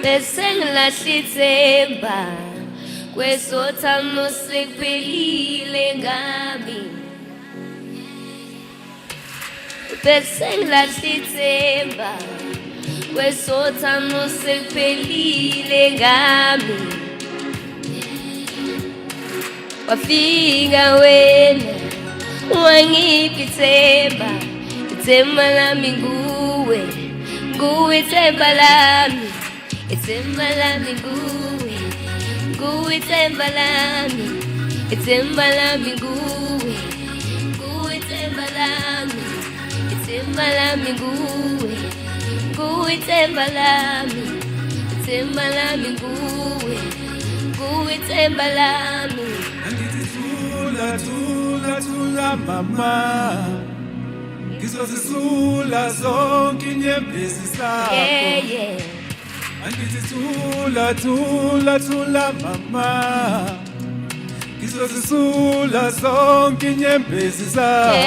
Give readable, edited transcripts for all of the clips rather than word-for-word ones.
Besengilahlithemba kwesothando sekuphelile ngami. Besengilahlithemba kwesothando sekuphelile ngami. Wafika wena wangipha ithemba, ithemba lami nguwe, nguwe ithemba lami, ithemba lami nguwe, nguwe ithemba lami, ithemba lami nguwe, nguwe ithemba lami, ithemba lami nguwe, nguwe ithemba lami, ithemba lami nguwe, nguwe ithemba lami. Thula mama, ngizozisula zonke inyembezi zakho. Angithi thula mama, ngizozisula zonke inyembezi zakho.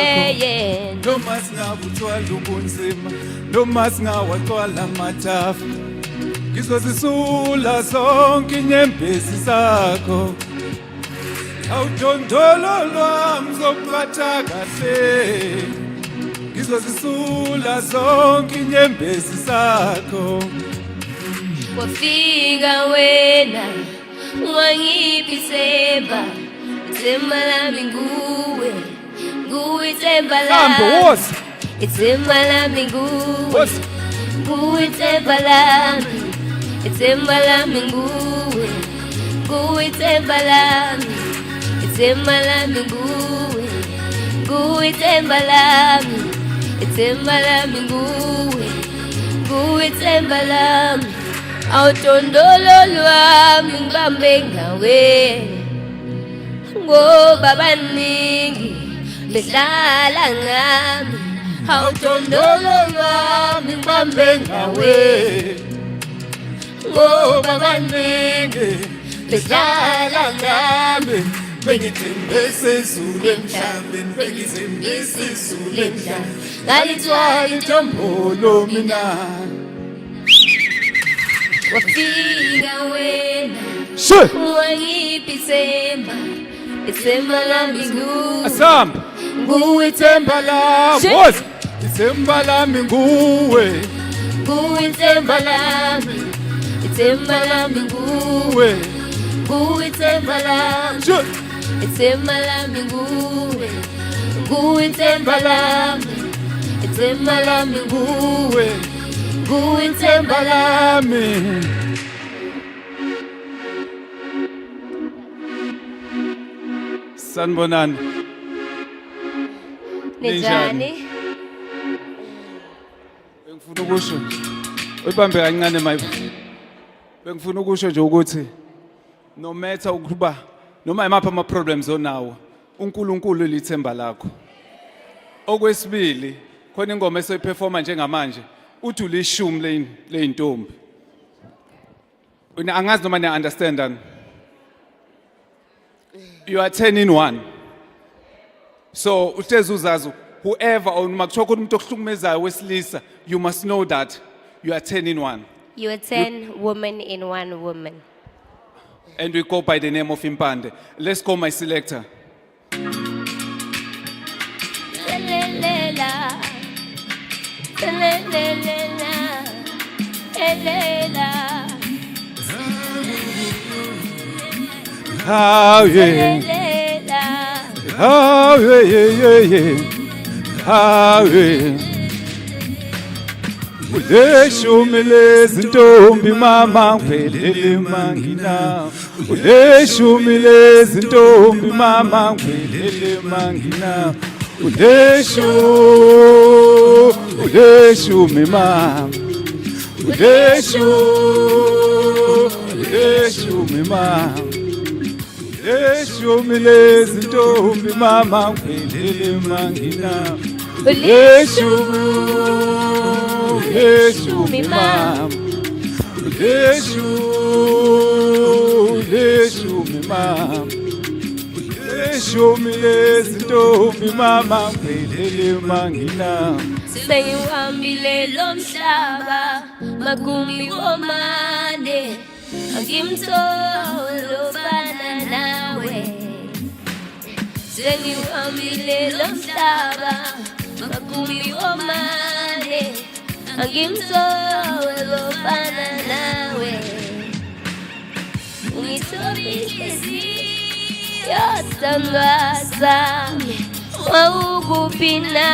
Noma singabuthwala ubunzima, noma singawagcwala amathafa, ngizozisula zonke inyembezi zakho. Awudondolo lwami zokuphatha kahle, ngizozisula zonke inyembezi zakho. Wafika wena wangipha ithemba, ithemba lami nguwe, nguwe ithemba lami, ithemba lami nguwe, nguwe ithemba lami, ithemba lami nguwe, nguwe ithemba lami, ithemba lami nguwe, nguwe ithemba lami, ithemba lami nguwe, nguwe ithemba lami. Awudondolo lwami ngibambe ngawe, ngoba baningi behlala ngami. Awudondolo lwami ngibambe ngawe, ngoba baningi behlala ngami. Bengithembise izulu emhlabeni, bengithembise izulu emhlabeni, ngalithwala intombolo mina. Wafika wena wangipha ithemba, ithemba lami nguwe, Asamba nguwe ithemba lami, ithemba lami nguwe, nguwe ithemba lami, ithemba lami nguwe, nguwe ithemba lami, ithemba lami nguwe, nguwe ithemba lami, ithemba lami nguwe, nguwe ithemba lami. Sanibonani. Ninjani? Bengifuna ukusho uyibambe kancane mayibo. Bengifuna ukusho nje ukuthi no matter ukuba noma imaphi ama problems onawo, uNkulunkulu lithemba lakho. Okwesibili khona ingoma esoyiperforma njengamanje uthi ulishumi leintombi. Angazi noma niya understand and you are 10 in 1. So uhlezi uzazi whoever or noma kuthiwa umuntu okuhlukumezayo wesilisa, you must know that you are 10 in 1. You are 10 women in one woman. And we go by the name of Impande. Let's call my selector. Oh yeah, oh yeah. Uleshumi lezintombi mama ngiphelele mangina, uleshumi lezintombi mama ngiphelele mangina, uleshumi mama, uleshumi mama, uleshumi lezintombi mama ngiphelele mangina, uleshumi mama, uleshumi mama, uleshumi lezintombi mama ngiphelele mangina. sengiwuhambile lo mhlaba magumbi womane angimtholi ofana nawe sengiwuhambile lo mhlaba magumbi womane angimtholi ofana nawe ungithobile siyothandwa sami wawukupina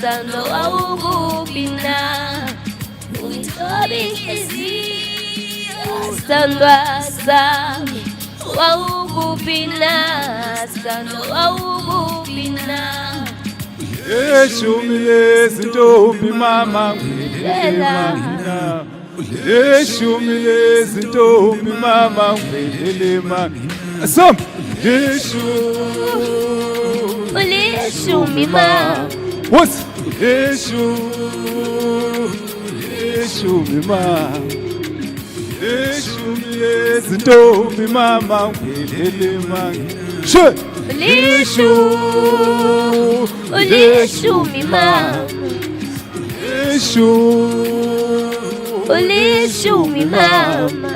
sando wawukupina ungithobile siyothandwa sami wawukupina sando wawukupina Eshumi lezintombi mama ngwelela Eshumi lezintombi mama ngwelela mangina Som Uleshumi mama What? Eshumi mama Eshumi lezintombi mama ngwelela mangina She Uleshumi mama Uleshumi mama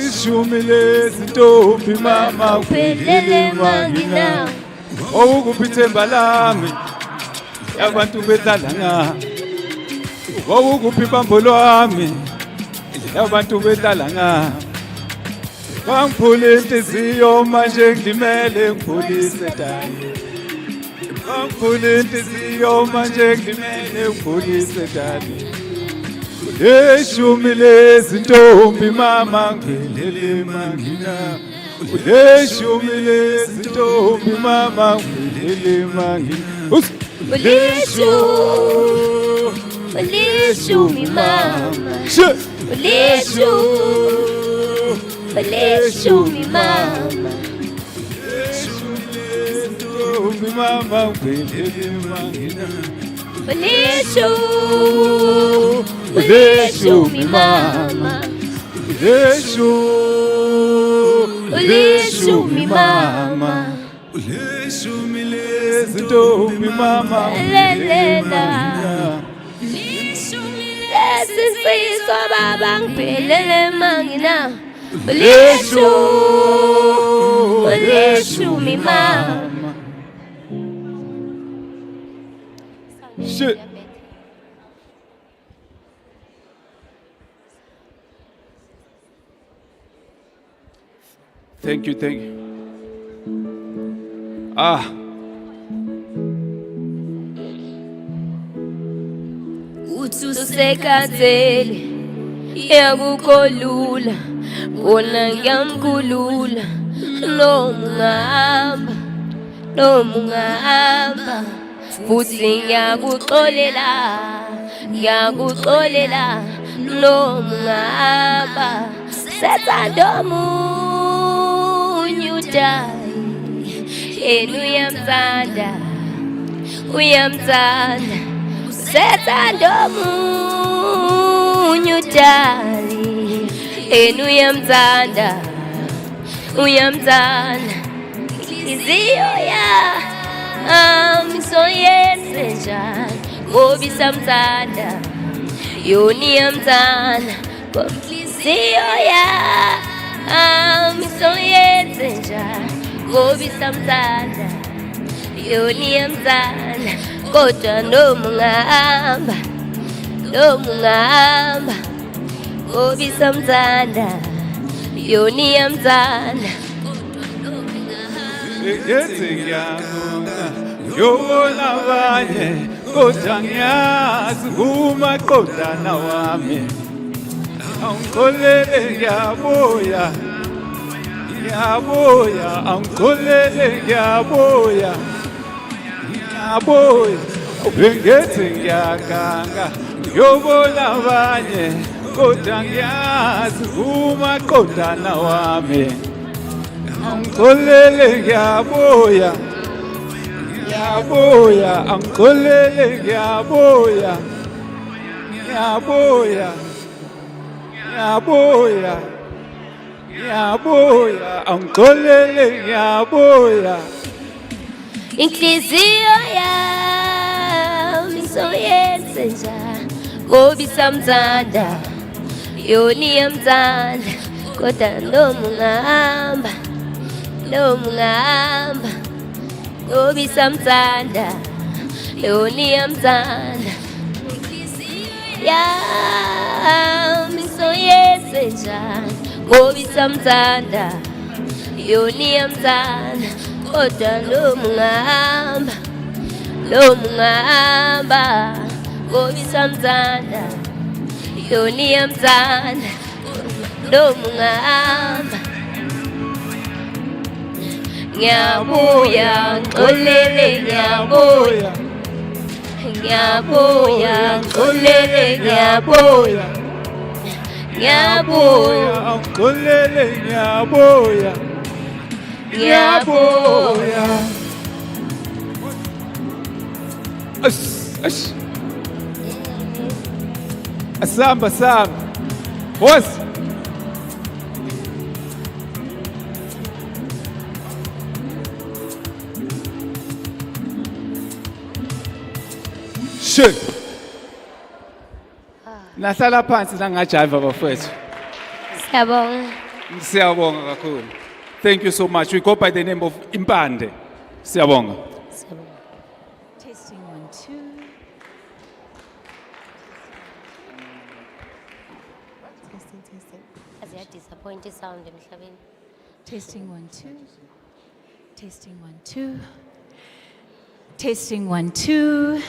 Ishumi lezintombi mama uphelele mangina Wawukuphi ithemba lami yabantu bedlalanga Wawukuphi ibambo lwami yabantu bedlalanga Bangiphula inhliziyo manje ngidimele ngipholise dani Bangiphula inhliziyo manje ngidimele ngipholise dani Eshumi lezintombi mama ngwelele mangina Eshumi lezintombi mama ngwelele mangina Uleshumi mama Uleshumi mama Eshumi lezintombi mama ngwelele mangina Uleshumi mama Uleshumi mama Uleshumi lezintombi mama Lelela Lesisizwa baba ngiphelele mangina Uleshumi mama Shit. Thank you. Ususekhathele yakukholula kona ngiyamkhulula noma ungahamba futhi ngiyakuxolela noma ungahamba sethanda omunye udayi yena uyamthanda sethanda omunye udayi yena uyamthanda inhliziyo yami soyenze njani ngoba isamthanda yona iyamthanda inhliziyo yami soyenze njani ngoba isamthanda yona iyamthanda kodwa noma ungahamba ngoba isamthanda yona iyamthanda Ngithi ngiyabonga yobona abanye kodwa ngiyazi kumaqondana wami Angikholele ngiyaboya angikholele ngiyaboya bengithi ngiyaganga yobona abanye kodwa ngiyazi kumaqondana wami Angikholele ngiyaboya angikholele ngiyaboya angixolele ngiyaboya inhliziyo yami ngisoyenze njani ngoba isamthanda yona iyamthanda kodwa noma ungahamba ngoba isamthanda yona iyamthanda yami ngisoyenze njani ngoba isamthanda yona iyamthanda kodwa noma ungahamba ngoba isamthanda yona iyamthanda noma ungahamba ngiyabuya ngixolele ngiyabuya ngixolele ngiyabuya ngixolele ngiyabuya asamba boss shit nahlala phansi la ngajiva bafethu siyabonga kakhulu. Thank you so much. We go by the name of Impande. Siyabonga. Testing 1, 2. Testing. Disappointed sound emhlabeni. Testing 1, 2. Testing 1, 2. Testing 1, 2.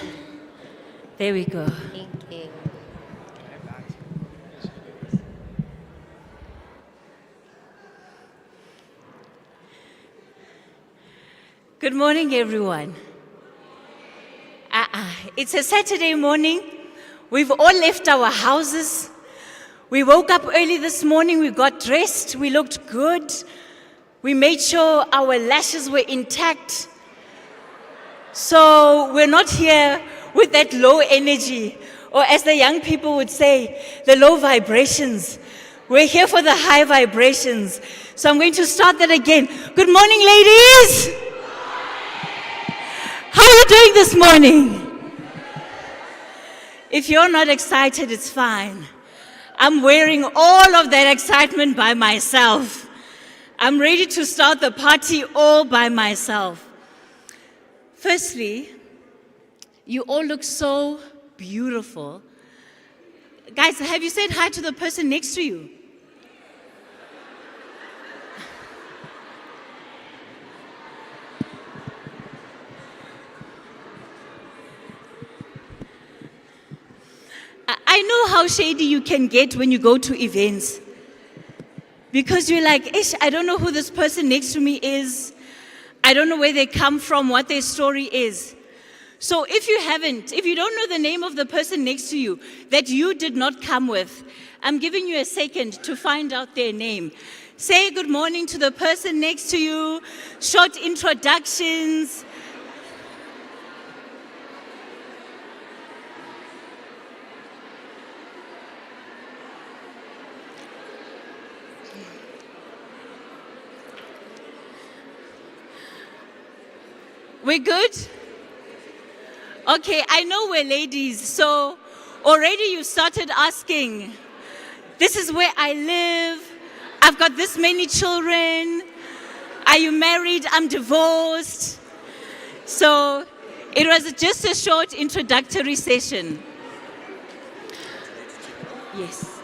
There we go. Thank you. Good morning, everyone. It's a Saturday morning. We've all left our houses. We woke up early this morning. We got dressed. We looked good. We made sure our lashes were intact. So we're not here with that low energy, or as the young people would say, the low vibrations. We're here for the high vibrations. So I'm going to start that again. Good morning, ladies. How are you doing this morning? If you're not excited, it's fine. I'm wearing all of that excitement by myself. I'm ready to start the party all by myself. Firstly, you all look so beautiful. Guys, have you said hi to the person next to you? I know how shady you can get when you go to events. Because you're like, Ish, I don't know who this person next to me is. I don't know where they come from, what their story is. So if you don't know the name of the person next to you that you did not come with, I'm giving you a second to find out their name. Say good morning to the person next to you, short introductions. We're good? Okay, I know we're ladies, so already you started asking, this is where I live, I've got this many children, are you married, I'm divorced. So it was just a short introductory session. Yes.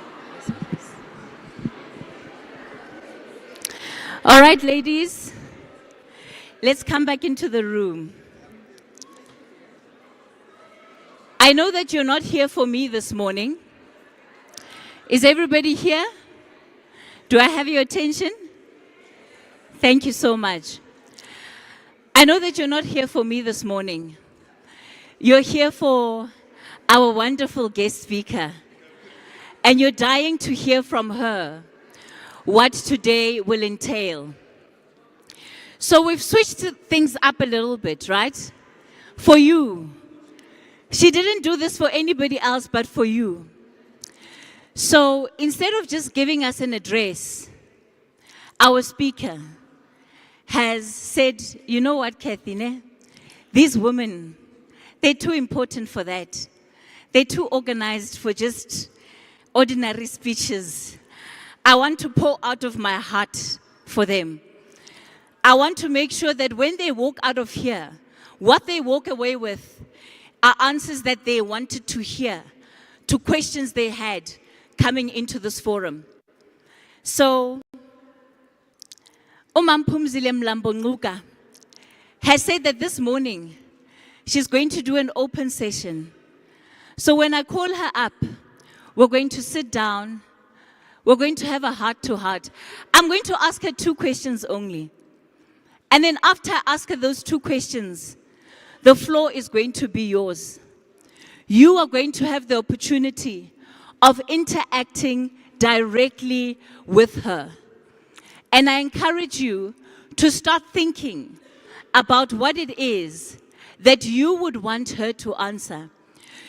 All right, ladies. Let's come back into the room. I know that you're not here for me this morning. Is everybody here? Do I have your attention? Thank you so much. I know that you're not here for me this morning. You're here for our wonderful guest speaker. And you're dying to hear from her what today will entail. So we've switched things up a little bit, right? For you. She didn't do this for anybody else but for you. So instead of just giving us an address, our speaker has said, you know what, Kathy, these women, They're too important for that. They're too organized for just ordinary speeches. I want to pour out of my heart for them. I want to make sure that when they walk out of here, what they walk away with are answers that they wanted to hear to questions they had coming into this forum. So, Umampumzile Mlambo has said that this morning she's going to do an open session. So when I call her up, we're going to sit down. We're going to have a heart-to-heart. I'm going to ask her 2 questions only. And then after I ask her those 2 questions, the floor is going to be yours. You are going to have the opportunity of interacting directly with her. And I encourage you to start thinking about what it is that you would want her to answer.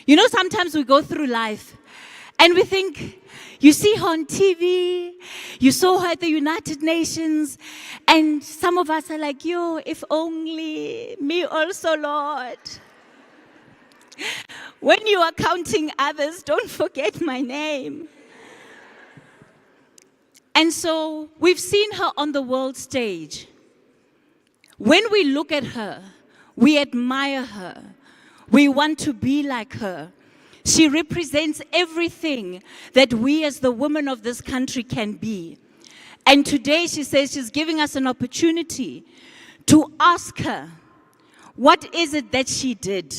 You know, sometimes we go through life and we think, you see her on TV, you saw her at the United Nations, and some of us are like, yo, if only me also, Lord. When you are counting others, don't forget my name. And so we've seen her on the world stage. When we look at her, we admire her. We want to be like her. She represents everything that we as the women of this country can be. And today she says she's giving us an opportunity to ask her, what is it that she did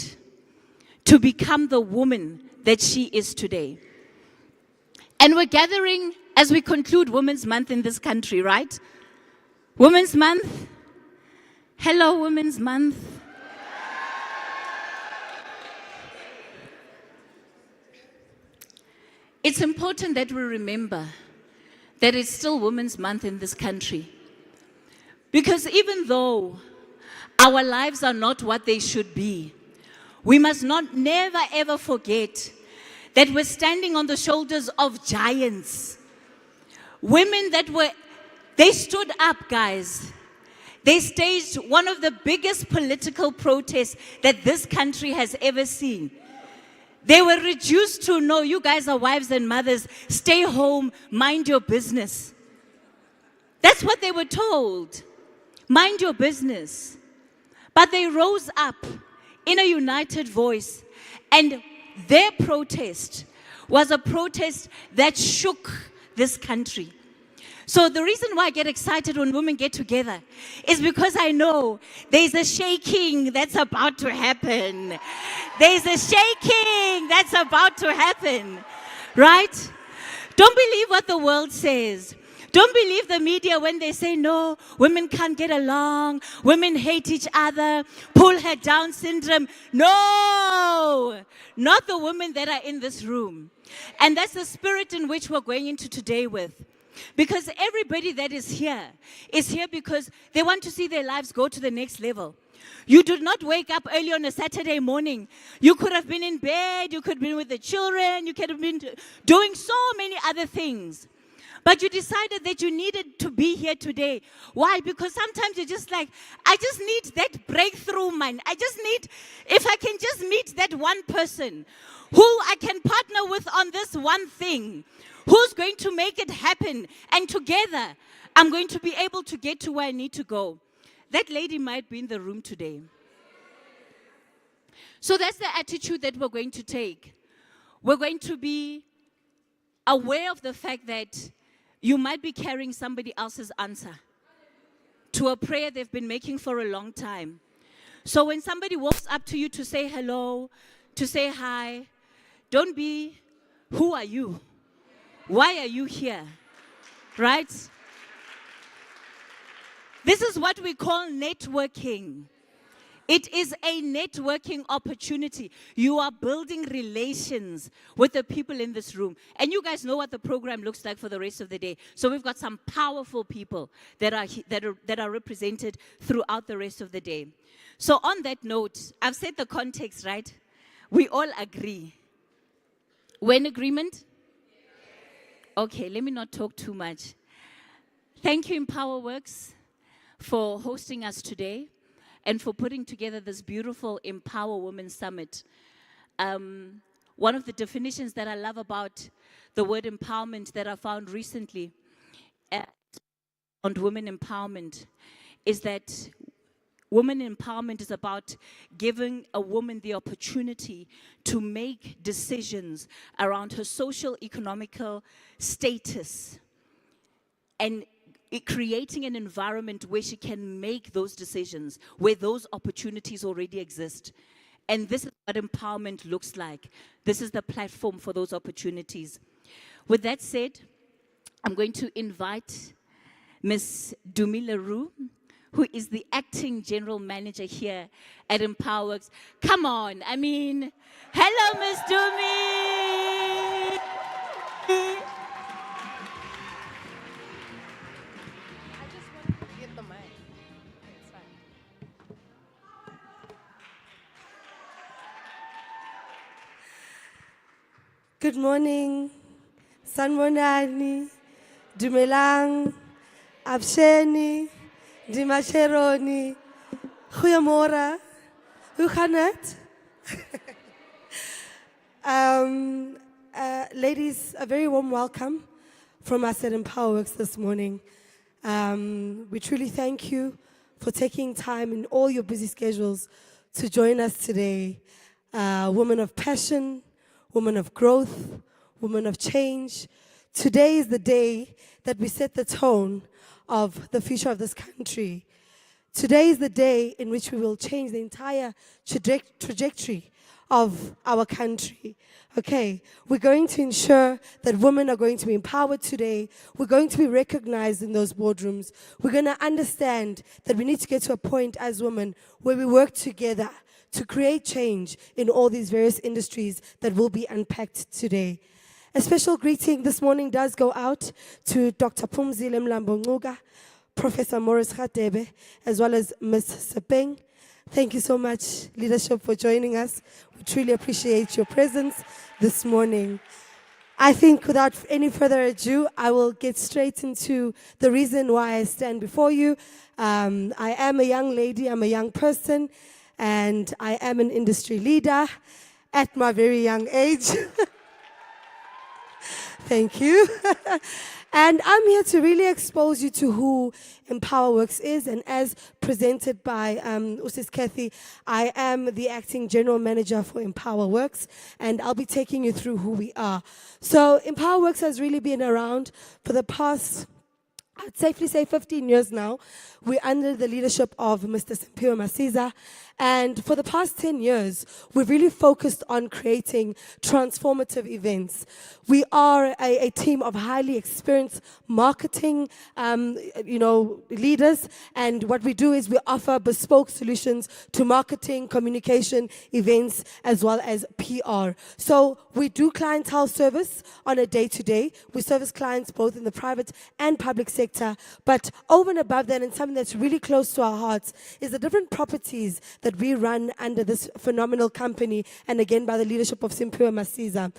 to become the woman that she is today? And we're gathering as we conclude Women's Month in this country, right? Women's Month. Hello, Women's Month. It's important that we remember that it's still Women's Month in this country. Because even though our lives are not what they should be, we must never ever forget that we're standing on the shoulders of giants. Women they stood up, guys. They staged one of the biggest political protests that this country has ever seen. They were reduced to, no, you guys are wives and mothers, stay home, mind your business. That's what they were told. Mind your business. But they rose up in a united voice, and their protest was a protest that shook this country. So the reason why I get excited when women get together is because I know there's a shaking that's about to happen. There's a shaking that's about to happen, right? Don't believe what the world says. Don't believe the media when they say, no, women can't get along, women hate each other, pull her down syndrome. No, not the women that are in this room. And that's the spirit in which we're going into today with. Because everybody that is here because they want to see their lives go to the next level. You did not wake up early on a Saturday morning. You could have been in bed, you could have been with the children, you could have been doing so many other things. But you decided that you needed to be here today. Why? Because sometimes you're just like, I just need that breakthrough, man. I just need, if I can just meet that one person who I can partner with on this one thing, who's going to make it happen, and together I'm going to be able to get to where I need to go. That lady might be in the room today. So that's the attitude that we're going to take. We're going to be aware of the fact that you might be carrying somebody else's answer to a prayer they've been making for a long time. So when somebody walks up to you to say hello, to say hi, don't be, who are you? Why are you here? Right? This is what we call networking. It is a networking opportunity. You are building relations with the people in this room. And you guys know what the program looks like for the rest of the day. So we've got some powerful people that are represented throughout the rest of the day. So on that note, I've set the context, right? We all agree. We're in agreement? Okay, let me not talk too much. Thank you, Empowa Works, for hosting us today. and for putting together this beautiful Empower Women Summit. One of the definitions that I love about the word empowerment that I found recently on women empowerment is that women empowerment is about giving a woman the opportunity to make decisions around her social, economical status and creating an environment where she can make those decisions, where those opportunities already exist. And this is what empowerment looks like. This is the platform for those opportunities. With that said, I'm going to invite Ms. Dumi Leroux, who is the acting general manager here at Empowerworks. Come on, I mean, hello, Ms. Dumi. I just wanted to get the mic. It's fine. Good morning. Sanmonani, Dumelang, Absheni, Dimacheroni, Goeiemorgen. Hoe gaan het? Ladies, a very warm welcome from us at Empowerworks this morning. We truly thank you for taking time in all your busy schedules to join us today. Women of passion, women of growth, women of change. Today is the day that we set the tone of the future of this country. Today is the day in which we will change the entire trajectory of our country. Okay, we're going to ensure that women are going to be empowered today. We're going to be recognized in those boardrooms. We're going to understand that we need to get to a point as women where we work together to create change in all these various industries that will be unpacked today. A special greeting this morning does go out to Dr. Phumzile Mlambo-Ngcuka, Professor Morris Radebe, as well as Ms. Sepeng. Thank you so much, leadership, for joining us. We truly appreciate your presence this morning. I think without any further ado, I will get straight into the reason why I stand before you. I am a young lady, I'm a young person, and I am an industry leader at my very young age. Thank you. And I'm here to really expose you to who Empowerworks is. And as presented by Usis Kathy, I am the acting general manager for Empowerworks. And I'll be taking you through who we are. So Empowerworks has really been around for the past, I'd safely say 15 years now. We're under the leadership of Mr. Simpiwe Masiza. And for the past 10 years, we've really focused on creating transformative events. We are a team of highly experienced marketing, leaders. And what we do is we offer bespoke solutions to marketing, communication, events, as well as PR. So we do clientele service on a day-to-day. We service clients both in the private and public sector. But over and above that, and something that's really close to our hearts, is the different properties that we run under this phenomenal company, and again by the leadership of Simpiwe Masiza.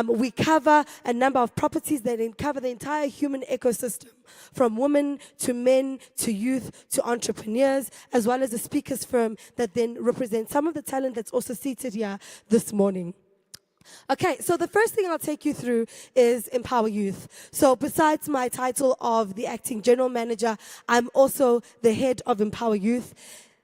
We cover a number of properties that cover the entire human ecosystem, from women to men to youth to entrepreneurs, as well as a speakers firm that then represents some of the talent that's also seated here this morning. Okay, so the first thing I'll take you through is Empower Youth. So besides my title of the acting general manager, I'm also the head of Empower Youth.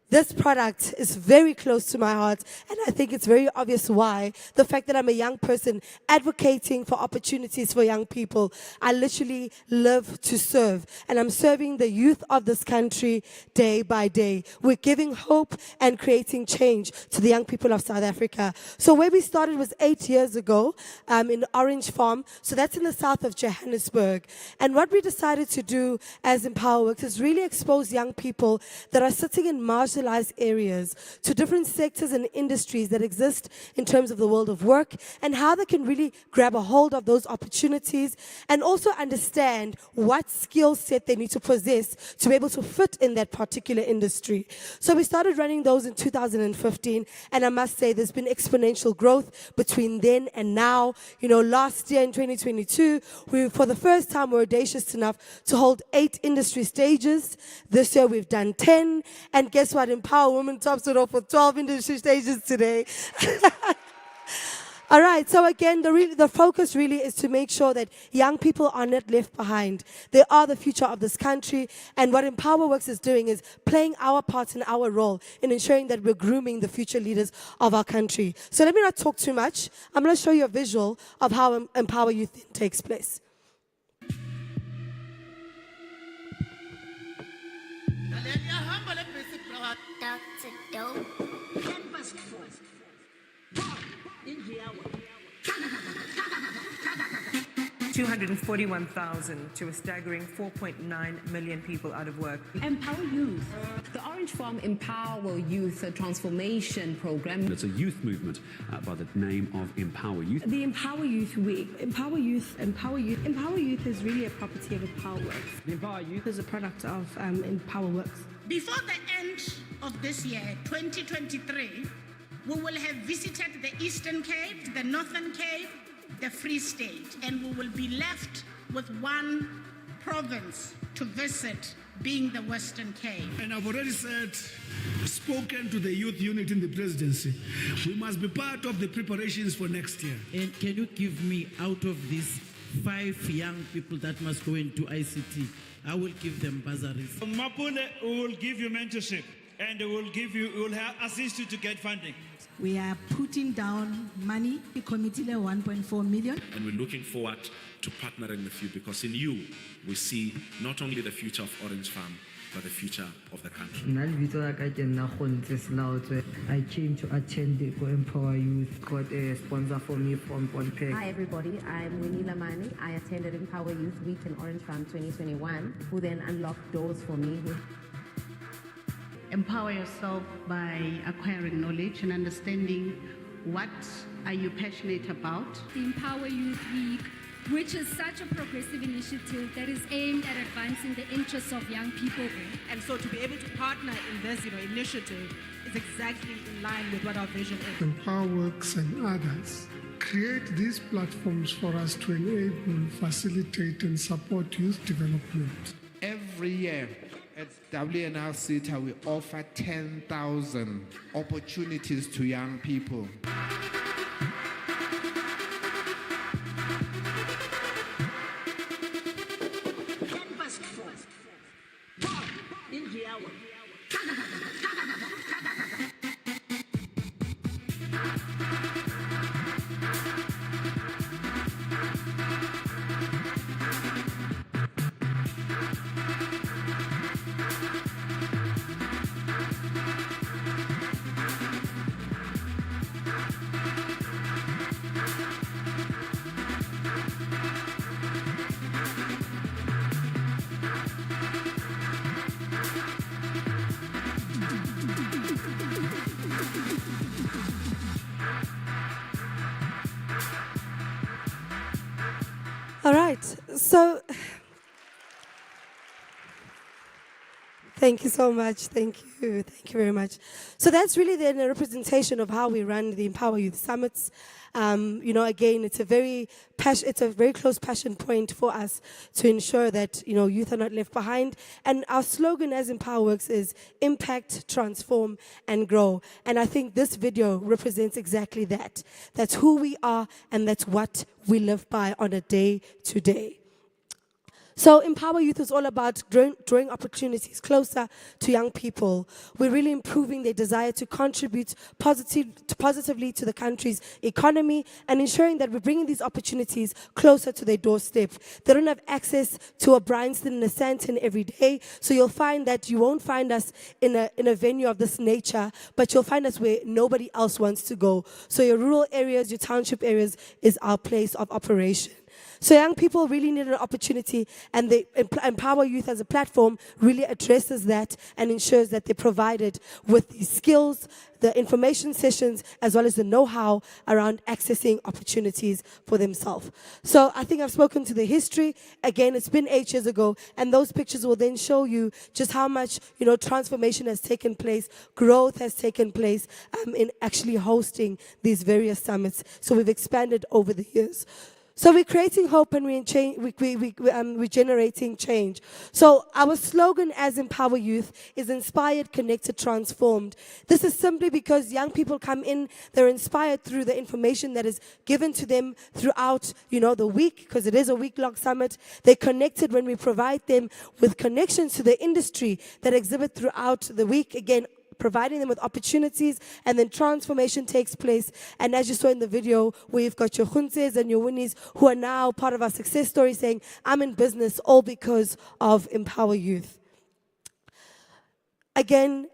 This product is very close to my heart, and I think it's very obvious why. The fact that I'm a young person advocating for opportunities for young people. I literally live to serve, and I'm serving the youth of this country day by day. We're giving hope and creating change to the young people of South Africa. So where we started was 8 years ago in Orange Farm. So that's in the south of Johannesburg. And what we decided to do as Empowerworks is really expose young people that are sitting in marginalized areas to different sectors and industries that exist in terms of the world of work, and how they can really grab a hold of those opportunities and also understand what skill set they need to possess to be able to fit in that particular industry. So we started running those in 2015, and I must say there's been exponential growth between then and now. You know, last year in 2022, we for the first time were audacious enough to hold 8 industry stages. This year we've done 10, and guess what? but Empower Women tops it off with 12 industry stages today. All right, so again, the focus really is to make sure that young people are not left behind. They are the future of this country, and what Empower Works is doing is playing our part and our role in ensuring that we're grooming the future leaders of our country. So let me not talk too much. I'm going to show you a visual of how Empower Youth takes place. Dr. Dope. 241,000 to a staggering 4.9 million people out of work. Empower Youth. The Orange Farm Empower Youth Transformation Program. It's a youth movement by the name of Empower Youth. The Empower Youth Week. Empower Youth, Empower Youth. Empower Youth is really a property of Empower Works. The Empower Youth is a product of Empower Works. Before the end of this year, 2023, we will have visited the Eastern Cape, the Northern Cape, the Free State, and we will be left with one province to visit, being the Western Cape. And I've already spoken to the youth unit in the presidency. We must be part of the preparations for next year. And can you give me, out of these 5 young people that must go into ICT, I will give them bursaries. Mapule will give you mentorship, and will assist you to get funding. We are putting down money, the committee 1.4 million. And we're looking forward to partnering with you, because in you, we see not only the future of Orange Farm, but the future of the country. I came to attend the Empower Youth, got a sponsor for me from Bonpeg. Hi everybody, I'm Winnie Lamani. I attended Empower Youth Week in Orange Farm 2021, who then unlocked doors for me. Empower yourself by acquiring knowledge and understanding what are you passionate about. The Empower Youth Week, which is such a progressive initiative that is aimed at advancing the interests of young people. And so to be able to partner in this initiative is exactly in line with what our vision is. Empower Works and others create these platforms for us to enable, facilitate and support youth development. Every year at WNRC, we offer 10,000 opportunities to young people. All right, so thank you so much. Thank you very much. So that's really then a representation of how we run the Empower Youth Summits. Again, it's a very close passion point for us to ensure that youth are not left behind. And our slogan as Empower Works is impact, transform, and grow. And I think this video represents exactly that. That's who we are, and that's what we live by on a day-to-day. So Empower Youth is all about drawing opportunities closer to young people. We're really improving their desire to contribute positively to the country's economy and ensuring that we're bringing these opportunities closer to their doorstep. They don't have access to a Bryanston and a Sandton every day, so you'll find that you won't find us in a venue of this nature, but you'll find us where nobody else wants to go. So your rural areas, your township areas is our place of operation. So young people really need an opportunity, and the Empower Youth as a platform really addresses that and ensures that they're provided with the skills, the information sessions, as well as the know-how around accessing opportunities for themselves. So I think I've spoken to the history. Again, it's been 8 years ago, and those pictures will then show you just how much transformation has taken place, growth has taken place in actually hosting these various summits. So we've expanded over the years. So we're creating hope and we're generating change. So our slogan as Empower Youth is inspired, connected, transformed. This is simply because young people come in, they're inspired through the information that is given to them throughout, the week, because it is a week-long summit. They're connected when we provide them with connections to the industry that exhibit throughout the week. Again, providing them with opportunities, and then transformation takes place. And as you saw in the video, we've got your Khuntes and your Winnies who are now part of our success story saying, I'm in business all because of Empower Youth. Again,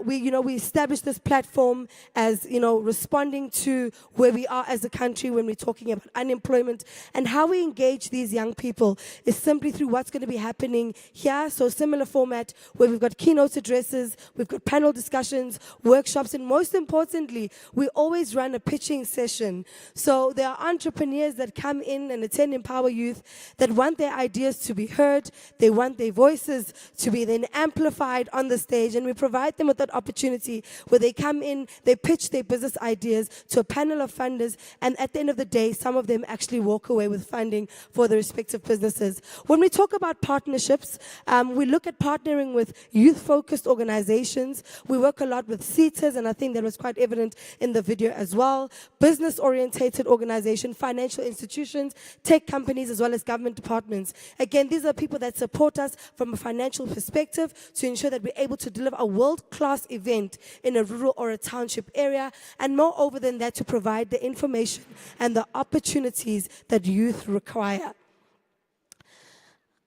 we established this platform as, responding to where we are as a country when we're talking about unemployment, and how we engage these young people is simply through what's going to be happening here. So similar format where we've got keynote addresses, we've got panel discussions, workshops, and most importantly, we always run a pitching session. So there are entrepreneurs that come in and attend Empower Youth that want their ideas to be heard, they want their voices to be then amplified on the stage, and we provide them with that opportunity where they come in, they pitch their business ideas to a panel of funders, and at the end of the day, some of them actually walk away with funding for the respective businesses. When we talk about partnerships, we look at partnering with youth-focused organizations. We work a lot with CETAs, and I think that was quite evident in the video as well. Business-orientated organizations, financial institutions, tech companies, as well as government departments. Again, these are people that support us from a financial perspective to ensure that we're able to deliver a world-class event in a rural or a township area, and moreover than that, to provide the information and the opportunities that youth require.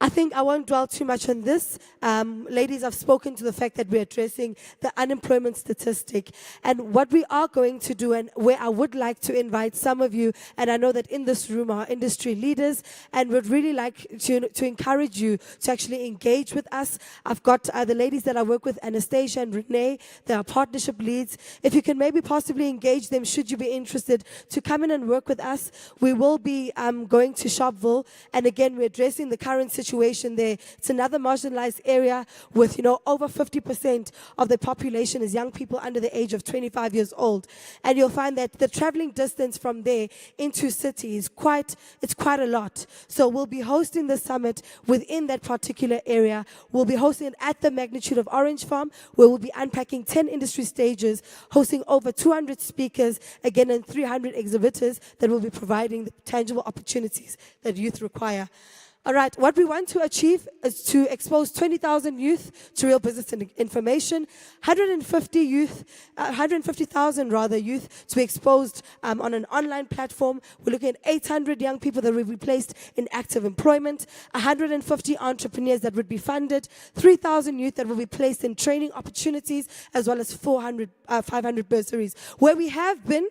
I think I won't dwell too much on this. Ladies, I've spoken to the fact that we're addressing the unemployment statistic. And what we are going to do, and where I would like to invite some of you, and I know that in this room are industry leaders, and would really like to encourage you to actually engage with us. I've got the ladies that I work with, Anastasia and Renee. They are partnership leads. If you can maybe possibly engage them, should you be interested, to come in and work with us. We will be going to Sharpeville, and again, we're addressing the current situation there. It's another marginalized area with, over 50% of the population is young people under the age of 25 years old. And you'll find that the traveling distance from there into city is quite a lot. So we'll be hosting the summit within that particular area. We'll be hosting it at the magnitude of Orange Farm, where we'll be unpacking 10 industry stages, hosting over 200 speakers, again, and 300 exhibitors that will be providing the tangible opportunities that youth require. All right, what we want to achieve is to expose 20,000 youth to real business information, 150,000 youth to be exposed on an online platform. We're looking at 800 young people that will be placed in active employment, 150 entrepreneurs that would be funded, 3,000 youth that will be placed in training opportunities, as well as 500 bursaries. Where we have been,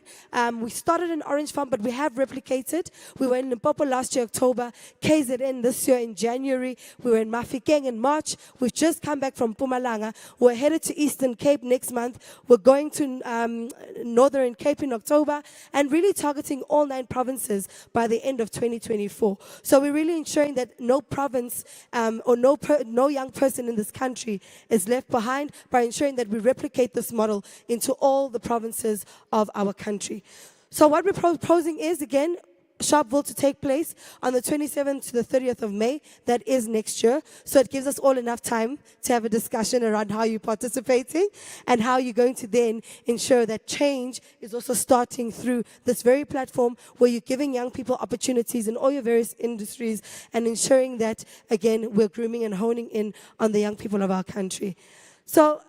we started in Orange Farm, but we have replicated. We were in Limpopo last year, October, KZN this year in January. We were in Mafikeng in March. We've just come back from Mpumalanga. We're headed to Eastern Cape next month. We're going to Northern Cape in October, and really targeting all 9 provinces by the end of 2024. So we're really ensuring that no province or no young person in this country is left behind, by ensuring that we replicate this model into all the provinces of our country. So what we're proposing is, again, Sharpeville to take place on the 27th to the 30th of May. That is next year. So it gives us all enough time to have a discussion around how you're participating and how you're going to then ensure that change is also starting through this very platform, where you're giving young people opportunities in all your various industries, and ensuring that, again, we're grooming and honing in on the young people of our country. So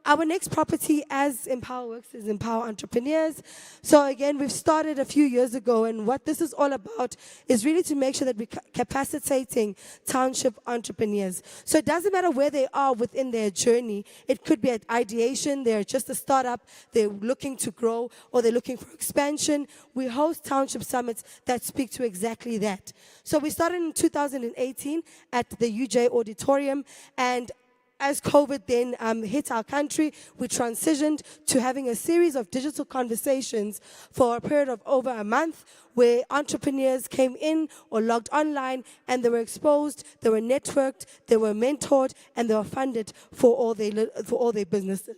our next property as Empower works is Empower Entrepreneurs. So again, we've started a few years ago, and what this is all about is really to make sure that we're capacitating township entrepreneurs. So it doesn't matter where they are within their journey. It could be at ideation, they're just a startup, they're looking to grow, or they're looking for expansion. We host township summits that speak to exactly that. So we started in 2018 at the UJ Auditorium, and as COVID then hit our country, we transitioned to having a series of digital conversations for a period of over a month, where entrepreneurs came in or logged online, and they were exposed, they were networked, they were mentored, and they were funded for all their businesses.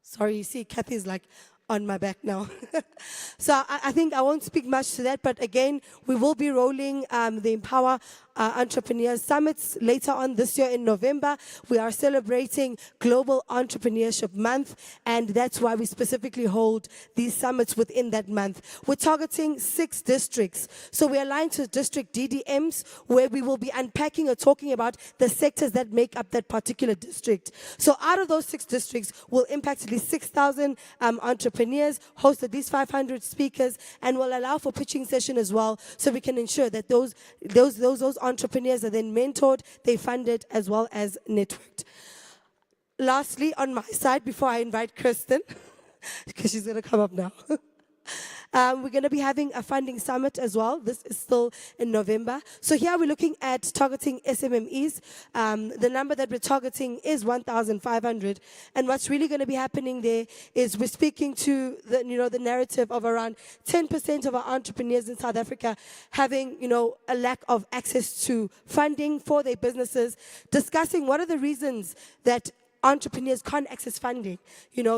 Sorry, you see, Kathy's like, on my back now. So I think I won't speak much to that, but again, we will be rolling the Empowa Entrepreneurs Summits later on this year in November. We are celebrating Global Entrepreneurship Month, and that's why we specifically hold these summits within that month. We're targeting 6 districts. So we're aligned to district DDMs, where we will be unpacking or talking about the sectors that make up that particular district. So out of those 6 districts, we'll impact at least 6,000 entrepreneurs, host at least 500 speakers, and will allow for pitching session as well, so we can ensure that those entrepreneurs are then mentored, they funded, as well as networked. Lastly, on my side, before I invite Kristen, because she's going to come up now. We're going to be having a funding summit as well. This is still in November. So here we're looking at targeting SMMEs. The number that we're targeting is 1,500. And what's really going to be happening there is we're speaking to the narrative of around 10% of our entrepreneurs in South Africa having, a lack of access to funding for their businesses, discussing what are the reasons that entrepreneurs can't access funding,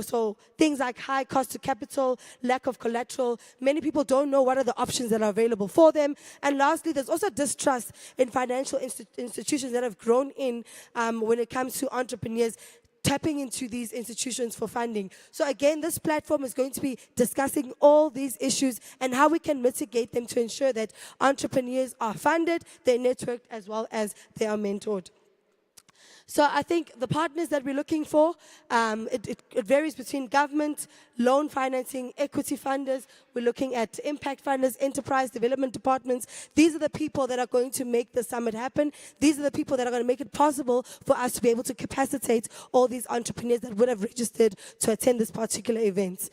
so things like high cost to capital, lack of collateral. Many people don't know what are the options that are available for them. And lastly, there's also distrust in financial institutions that have grown in when it comes to entrepreneurs tapping into these institutions for funding. So again, this platform is going to be discussing all these issues and how we can mitigate them to ensure that entrepreneurs are funded, they're networked, as well as they are mentored. So I think the partners that we're looking for, it varies between government, loan financing, equity funders. We're looking at impact funders, enterprise development departments. These are the people that are going to make the summit happen. These are the people that are going to make it possible for us to be able to capacitate all these entrepreneurs that would have registered to attend this particular event.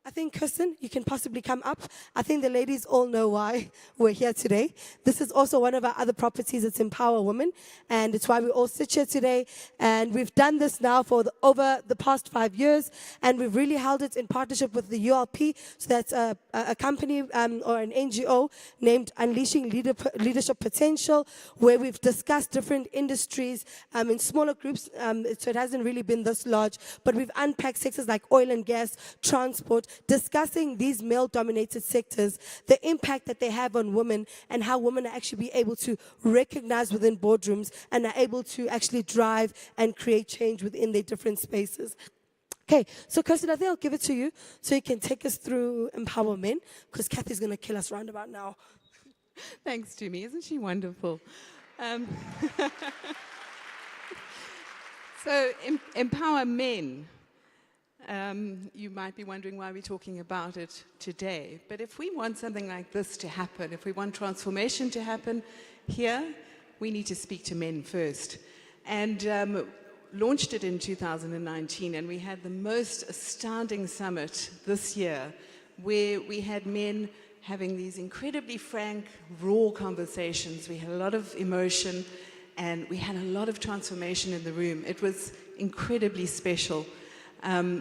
I think, Kristen, you can possibly come up. I think the ladies all know why we're here today. This is also one of our other properties. It's Empowa Women, and it's why we all sit here today. And we've done this now for over the past 5 years, and we've really held it in partnership with the ULP. So that's a company or an NGO named Unleashing Leadership Potential, where we've discussed different industries in smaller groups. So it hasn't really been this large, but we've unpacked sectors like oil and gas, transport, discussing these male-dominated sectors, the impact that they have on women, and how women are actually be able to recognize within boardrooms and are able to actually drive and create change within their different spaces. Okay, so Kirsten, I think I'll give it to you so you can take us through Empowa Men, because Kathy's going to kill us round about now. Thanks, Jimmy. Isn't she wonderful? So, Empowa Men. You might be wondering why we're talking about it today. But if we want something like this to happen, if we want transformation to happen here, we need to speak to men first. And launched it in 2019, and we had the most astounding summit this year, where we had men having these incredibly frank, raw conversations. We had a lot of emotion, and we had a lot of transformation in the room. It was incredibly special.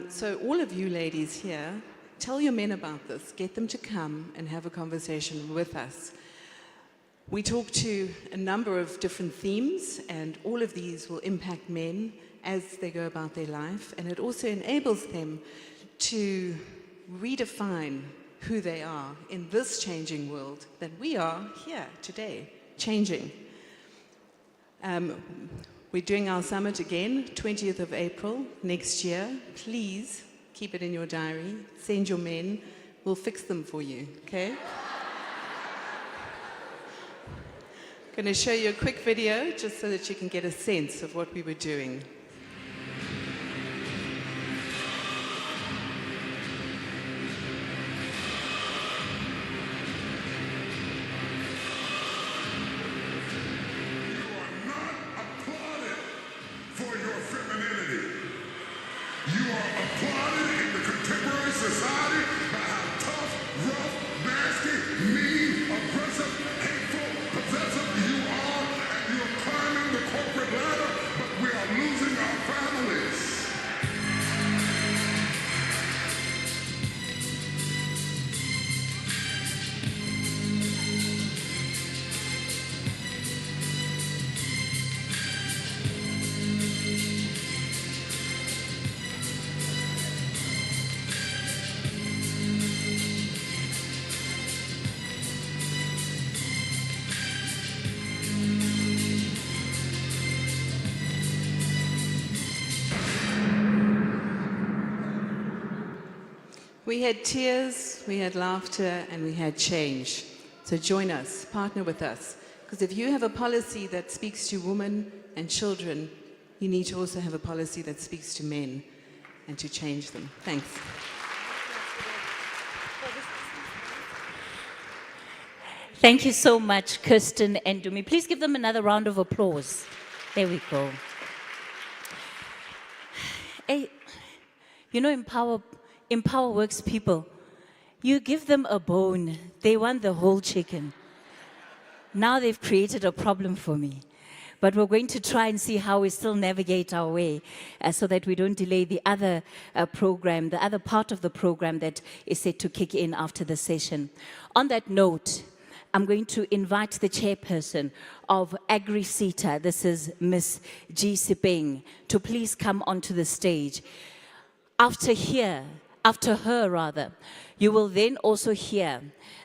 So all of you ladies here, tell your men about this. Get them to come and have a conversation with us. We talk to a number of different themes, and all of these will impact men as they go about their life, and it also enables them to redefine who they are in this changing world that we are here today, changing. We're doing our summit again, 20th of April next year. Please keep it in your diary. Send your men. We'll fix them for you, okay? I'm going to show you a quick video just so that you can get a sense of what we were doing. We had tears, we had laughter, and we had change. So join us, partner with us. Because if you have a policy that speaks to women and children, you need to also have a policy that speaks to men and to change them. Thanks. Thank you so much, Kirsten and Dumi. Please give them another round of applause. There we go. Hey, you know, Empower Works people, you give them a bone, they want the whole chicken. Now they've created a problem for me. But we're going to try and see how we still navigate our way so that we don't delay the other program, the other part of the program that is set to kick in after the session. On that note, I'm going to invite the chairperson of AgriSeta, this is Miss G. Sipeng, to please come onto the stage. After her, you will then also hear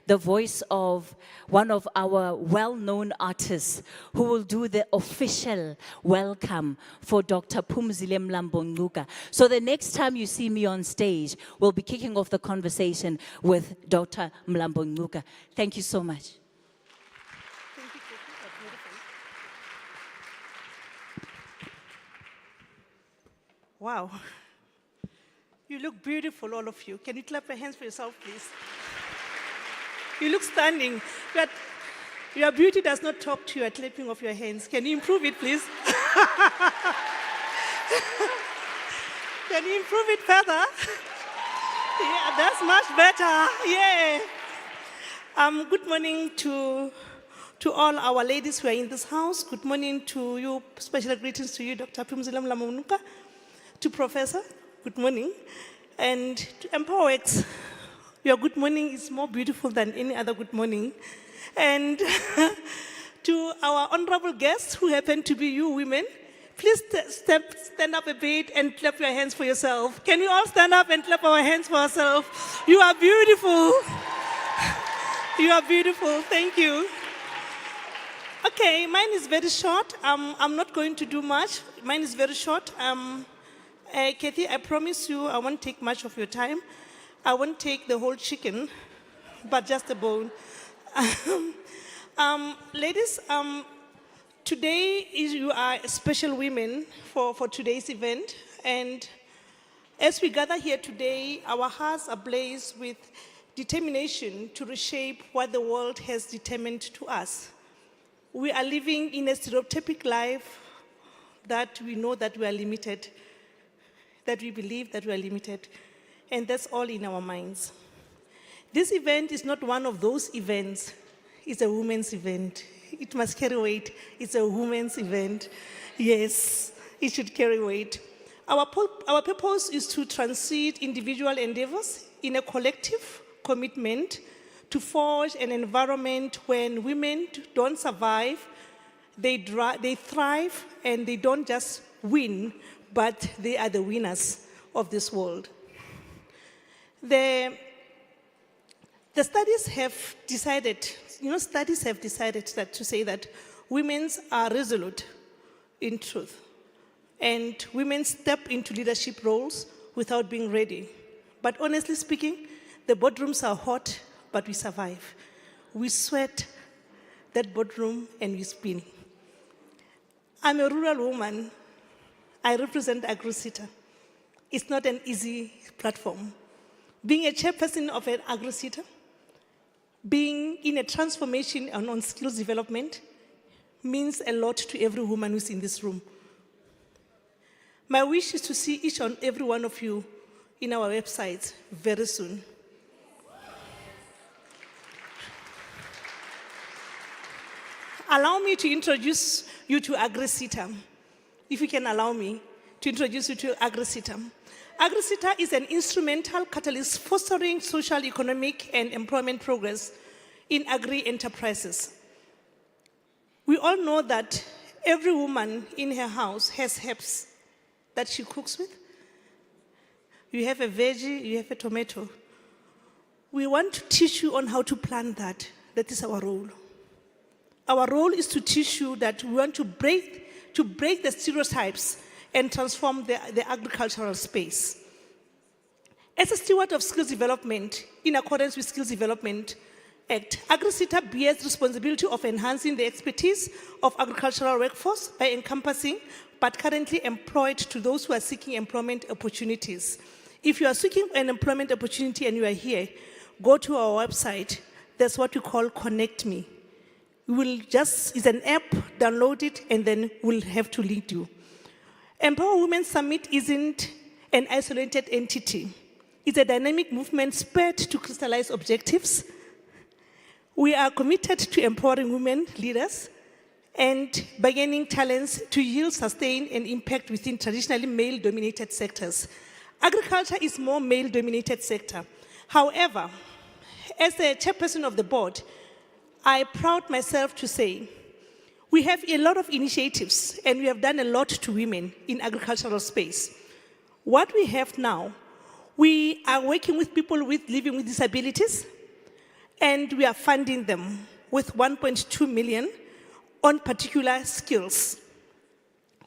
the voice of one of our well-known artists who will do the official welcome for Dr. Phumzile Mlambo-Ngcuka. So the next time you see me on stage, we'll be kicking off the conversation with Dr. Mlambo-Ngcuka. Thank you so much. Wow. You look beautiful, all of you. Can you clap your hands for yourself, please? You look stunning. But your beauty does not talk to your clapping of your hands. Can you improve it, please? Can you improve it further? Yeah, that's much better. Yeah. Good morning to all our ladies who are in this house. Good morning to you. Special greetings to you, Dr. Phumzile Mlambo-Ngcuka. To Professor, good morning. And to Empowa Works, your good morning is more beautiful than any other good morning. And to our honorable guests who happen to be you women, please stand up a bit and clap your hands for yourself. Can you all stand up and clap our hands for ourselves? You are beautiful. You are beautiful. Thank you. Okay, mine is very short. I'm not going to do much. Mine is very short. Kathy, I promise you I won't take much of your time. I won't take the whole chicken, but just the bone. Ladies, today you are special women for today's event. And as we gather here today, our hearts are ablaze with determination to reshape what the world has determined to us. We are living in a stereotypic life that we know that we are limited, that we believe that we are limited, and that's all in our minds. This event is not one of those events. It's a women's event. It must carry weight. It's a women's event. Yes, it should carry weight. Our purpose is to transcend individual endeavors in a collective commitment to forge an environment when women don't survive, they thrive, and they don't just win, but they are the winners of this world. The studies have decided, that to say that women are resolute in truth, and women step into leadership roles without being ready. But honestly speaking, the boardrooms are hot, but we survive. We sweat that boardroom and we spin. I'm a rural woman. I represent AgriSeta. It's not an easy platform. Being a chairperson of an AgriSeta, being in a transformation and on skills development means a lot to every woman who's in this room. My wish is to see each and every one of you in our website very soon. Allow me to introduce you to AgriSeta. If you can allow me to introduce you to AgriSeta. AgriSeta is an instrumental catalyst fostering social, economic, and employment progress in agri-enterprises. We all know that every woman in her house has herbs that she cooks with. You have a veggie, you have a tomato. We want to teach you on how to plant that. That is our role. Our role is to teach you that we want to break the stereotypes and transform the agricultural space. As a steward of skills development, in accordance with Skills Development Act, AgriSeta bears responsibility of enhancing the expertise of agricultural workforce by encompassing but currently employed to those who are seeking employment opportunities. If you are seeking an employment opportunity and you are here, go to our website. There's what we call Connect Me. It's an app, download it, and then we'll have to lead you. Empower Women Summit isn't an isolated entity. It's a dynamic movement spurred to crystallize objectives. We are committed to empowering women leaders and bargaining talents to yield, sustain, and impact within traditionally male-dominated sectors. Agriculture is more male-dominated sector. However, as the chairperson of the board, I proud myself to say we have a lot of initiatives and we have done a lot to women in agricultural space. What we have now, we are working with people living with disabilities, and we are funding them with 1.2 million on particular skills.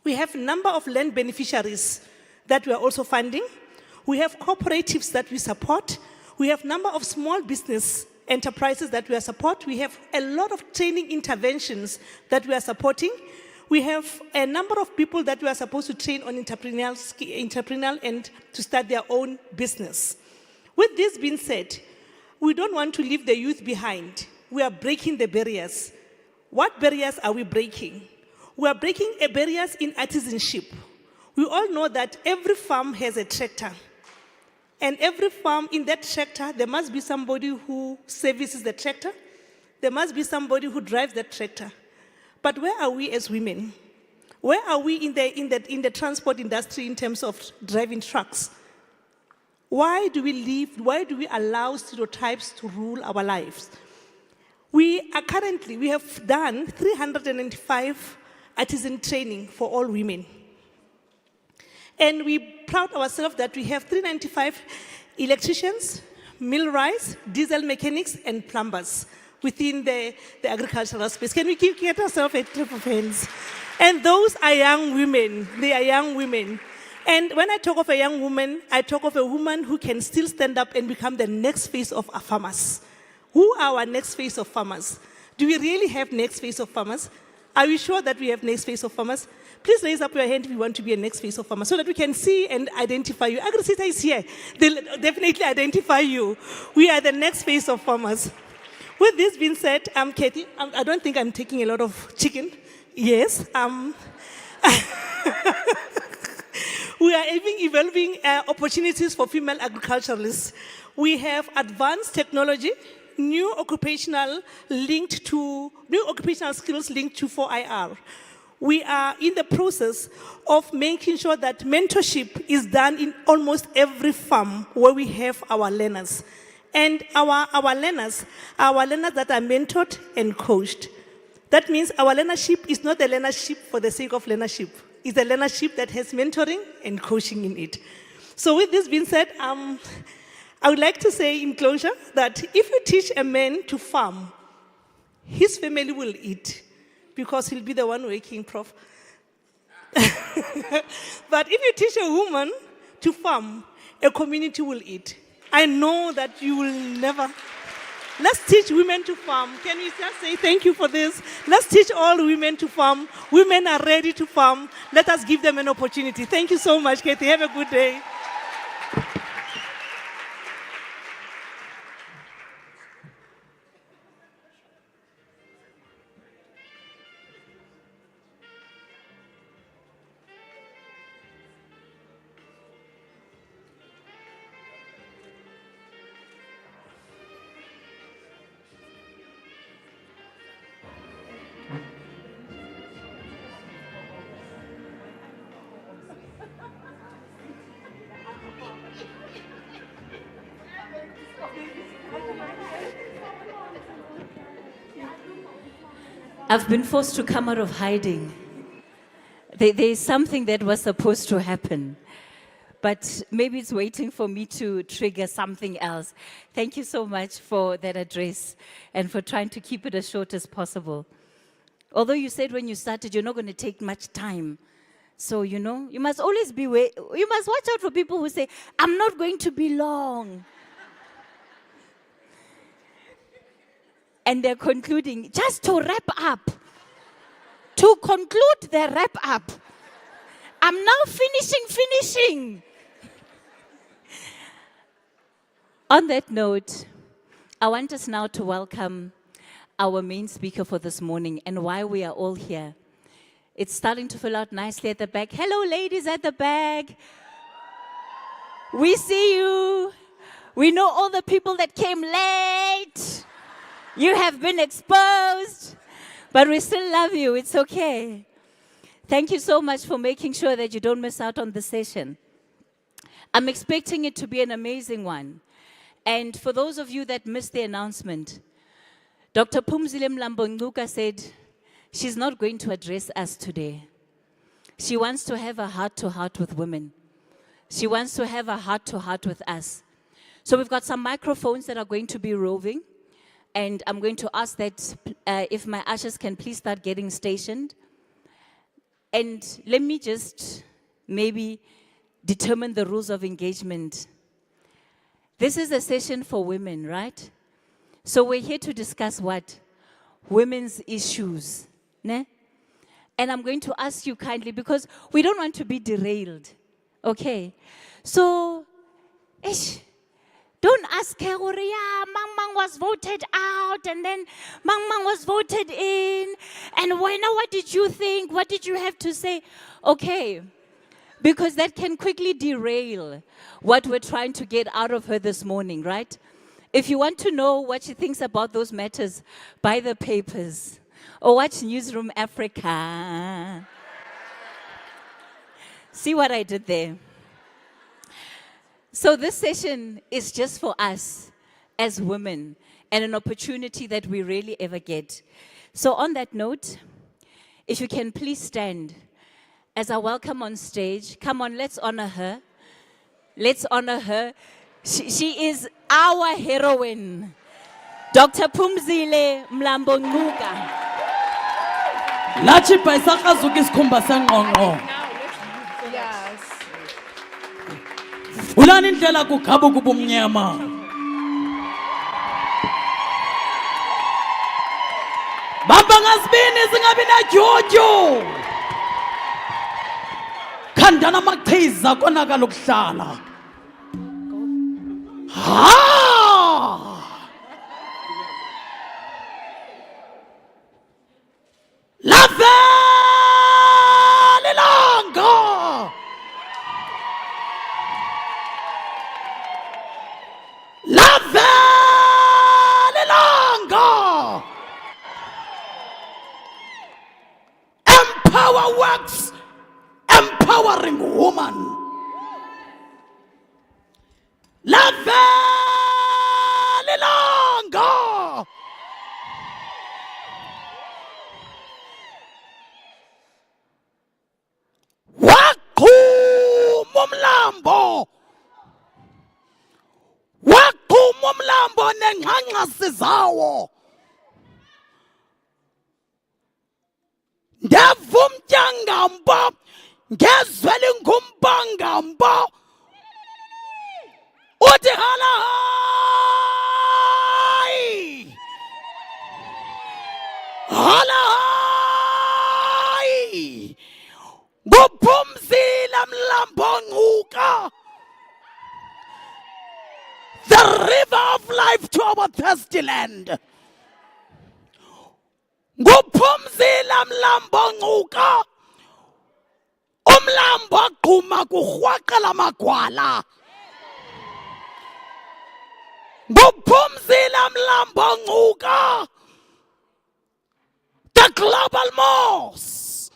We have a number of land beneficiaries that we are also funding. We have cooperatives that we support. We have a number of small business enterprises that we are support. We have a lot of training interventions that we are supporting. We have a number of people that we are supposed to train on entrepreneurial and to start their own business. With this being said, we don't want to leave the youth behind. We are breaking the barriers. What barriers are we breaking? We are breaking barriers in artisanship. We all know that every farm has a tractor. And every farm in that tractor, there must be somebody who services the tractor. There must be somebody who drives that tractor. But where are we as women? Where are we in the transport industry in terms of driving trucks? Why do we allow stereotypes to rule our lives? We have done 395 artisan training for all women. And we proud ourselves that we have 395 electricians, millwrights, diesel mechanics, and plumbers within the agricultural space. Can we get ourselves a clap of hands? And those are young women. They are young women. And when I talk of a young woman, I talk of a woman who can still stand up and become the next face of our farmers. Who are our next face of farmers? Do we really have next face of farmers? Are we sure that we have next face of farmers? Please raise up your hand if you want to be a next face of farmers so that we can see and identify you. AgriSeta is here. They'll definitely identify you. We are the next face of farmers. With this being said, I'm Katie. I don't think I'm taking a lot of chicken. Yes. We are even evolving opportunities for female agriculturalists. We have advanced technology, new occupational skills linked to 4IR. We are in the process of making sure that mentorship is done in almost every farm where we have our learners. And our learners that are mentored and coached. That means our learnership is not a learnership for the sake of learnership. It's a learnership that has mentoring and coaching in it. So with this being said, I would like to say in closure that if you teach a man to farm, his family will eat because he'll be the one working, Prof. But if you teach a woman to farm, a community will eat. I know that you will never. Let's teach women to farm. Can we just say thank you for this? Let's teach all women to farm. Women are ready to farm. Let us give them an opportunity. Thank you so much, Katie. Have a good day. I've been forced to come out of hiding. There's something that was supposed to happen, but maybe it's waiting for me to trigger something else. Thank you so much for that address and for trying to keep it as short as possible. Although you said when you started you're not going to take much time, So, you know, you must always be, you must watch out for people who say, I'm not going to be long. And they're concluding, just to wrap up, to conclude the wrap up. I'm now finishing. On that note, I want us now to welcome our main speaker for this morning and why we are all here. It's starting to fill out nicely at the back. Hello, ladies at the back. We see you. We know all the people that came late. You have been exposed, but we still love you. It's okay. Thank you so much for making sure that you don't miss out on the session. I'm expecting it to be an amazing one. And for those of you that missed the announcement, Dr. Phumzile Mlambo-Ngcuka said she's not going to address us today. She wants to have a heart-to-heart with women. She wants to have a heart-to-heart with us. So we've got some microphones that are going to be roving. And I'm going to ask that if my ushers can please start getting stationed. And let me just maybe determine the rules of engagement. This is a session for women, right? So we're here to discuss what? Women's issues. Ne? And I'm going to ask you kindly because we don't want to be derailed. Okay? So, don't ask her, Mang was voted out, and then Mang was voted in, and what did you think? What did you have to say? Okay, because that can quickly derail what we're trying to get out of her this morning, right? If you want to know what she thinks about those matters, buy the papers or watch Newsroom Africa. See what I did there? So this session is just for us as women and an opportunity that we rarely ever get. So on that note, if you can please stand as I welcome on stage. Come on, let's honor her. Let's honor her. She is our heroine, Dr. Phumzile Mlambo-Ngcuka. Lachi paisaka zuki sikhumba sengqongqo. Ulani indlela kugaba kubumnyama. Baba ngasibini singabi nadyodyo. Khandana amachiza konakala ukuhlala. Empower works, empowering woman. Lavelilanga. Waqhuma umlambo. Waqhuma umlambo nengxangxasi zawo. Ndevumtyangamba ngezwele ngumbangamba uthi hala hayi hala hayi nguPhumzile Mlambo-Ngcuka, the river of life to our thirsty land. nguPhumzile Mlambo-Ngcuka, umlambo aqhuma kurhwaqela magwala. nguPhumzile Mlambo-Ngcuka, the global moss,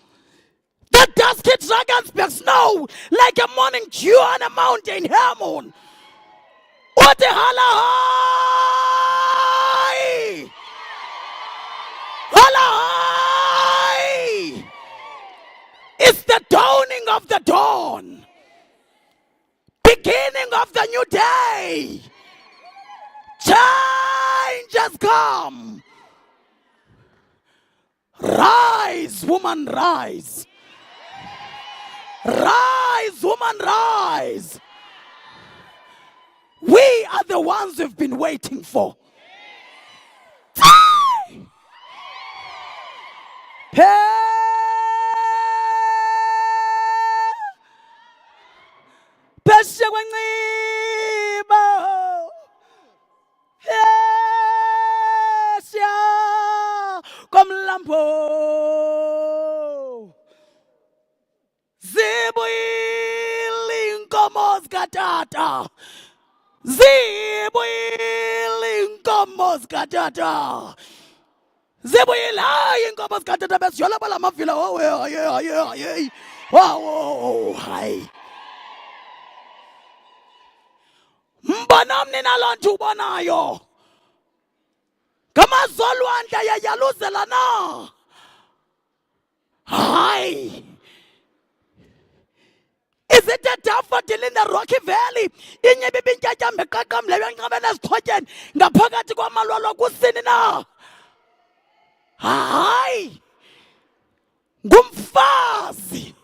the dusky Drakensberg snow like a morning dew on a mountain Hermon. Uthi hala hayi hala hayi. It's the dawning of the dawn, beginning of the new day. Change has come. Rise, woman, rise. Rise, woman, rise. We are the ones we've been waiting for. Zibuyile inkomo zikatata. Zibuyile inkomo zikatata. Zibuyile hayi inkomo zikatata besiyola bala mavila. Wow, hayi. Mbona mnina lonto ubonayo. Ngamazolwandle yayaluzela na. Hayi. Is it a daffodil in the Rocky Valley? Inye bibintyatyambe qaqamleyo enqabeni ezixhotyeni ngaphakathi kwamalwalwa kusini na? Hayi. Ngumfazi.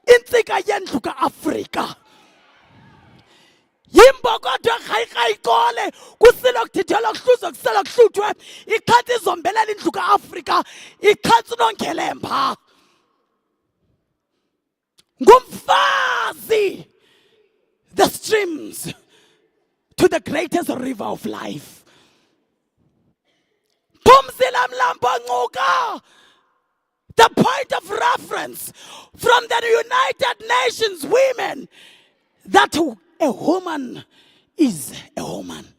Intsika yendlu kaAfrika. Yimbokodo rhayiqole kusilo kuthithelwa kuhluzwa kuselo kuhluthwe iqhatha izombelela indlu kaAfrika iqhatha unongelemba. Ngumfazi. The streams to the greatest river of life. Phumzile mlambo ncuka. The point of reference from the United Nations women that a woman is a woman.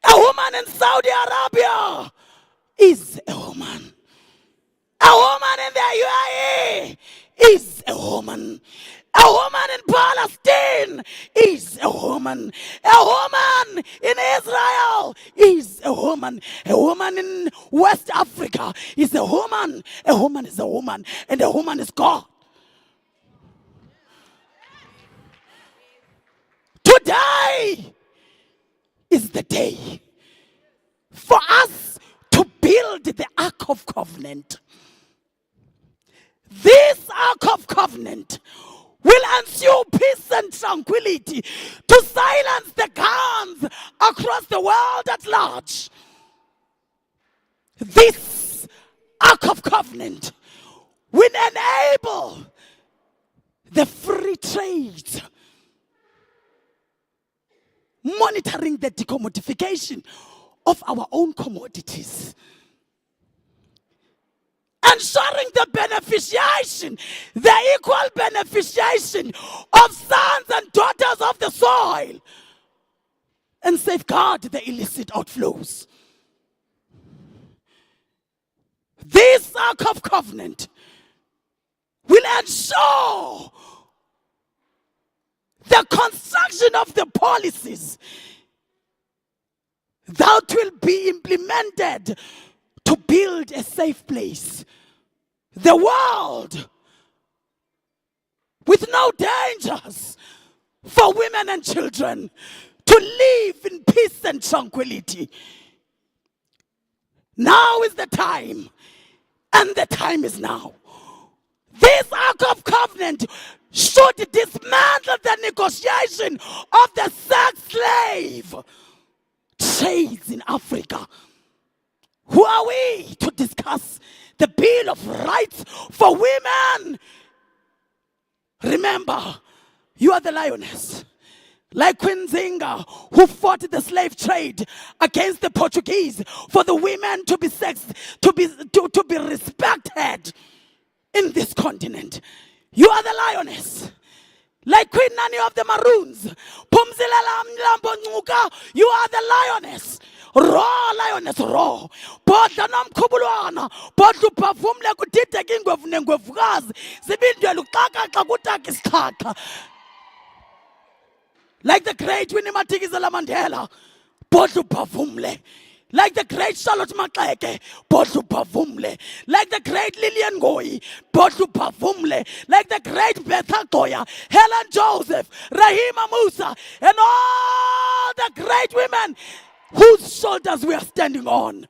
A woman in Saudi Arabia is a woman. A woman in the UAE is a woman. A woman in Palestine is a woman. A woman in Israel is a woman. A woman in West Africa is a woman. A woman is a woman. And a woman is God. Today is the day for us to build the Ark of Covenant. This Ark of Covenant will ensure peace and tranquility to silence the guns across the world at large. This Ark of Covenant will enable the free trade, monitoring the decommodification of our own commodities, ensuring the beneficiation, the equal beneficiation of sons and daughters of the soil, and safeguard the illicit outflows. This Ark of Covenant will ensure the construction of the policies that will be implemented to build a safe place. The world with no dangers for women and children to live in peace and tranquility. Now is the time, and the time is now. This Ark of Covenant should dismantle the negotiation of the sex slave trades in Africa. Who are we to discuss the Bill of Rights for Women? Remember, you are the lioness. Like Queen Zinga, who fought the slave trade against the Portuguese for the women to be respected in this continent. You are the lioness. Like Queen Nani of the Maroons. You are the lioness. Raw lioness, raw. Bodla namkhubulwana. Bodla upavumle kudideka ingwevu nengwevukazi. Zibindwe luxaka xa kutaka isikhaka. Like the great Winnie Madikizela Mandela. Bodla upavumle. Like the great Charlotte Maxeke, Bodla upavumle. Like the great Lillian Ngoyi, Bodla upavumle. Like the great Betha Goya, Helen Joseph, Rahima Musa, and all the great women whose shoulders we are standing on.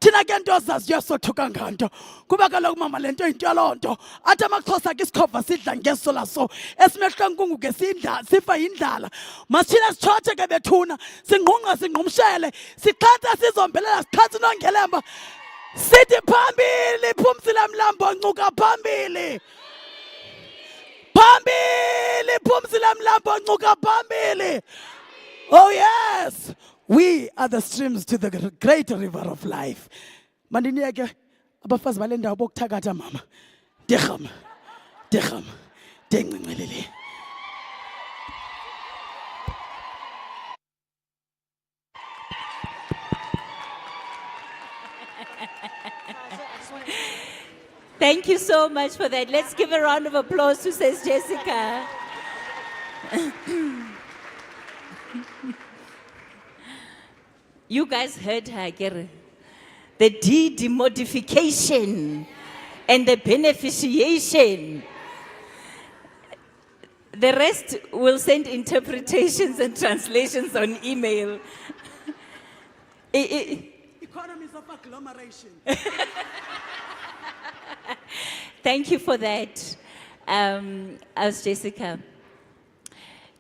thina ke nto zaziyo sothuka nganto kuba kaloku mama le nto yinto yaloo nto athi amaxhosa ke isikhova sidla ngeso laso esimehla nkungu ke sifa yindlala masithina sitshothe ke bethuna singqungqa singqumshele sixhantsa sizombelela sixhantsa unongelemba sithi phambili Phumzile Mlambo Ngcuka phambili phambili Phumzile Mlambo Ngcuka phambili. Oh yes, we are the streams to the great river of life. Mandiniyeke abafazi bale ndawo bokuthakatha mama. Ndirham. Ndincincelele. Thank you so much for that. Let's give a round of applause to Sis Jessica. You guys heard her, Gere. The demodification and the beneficiation. The rest will send interpretations and translations on email. Economies of agglomeration. Thank you for that, as Jessica.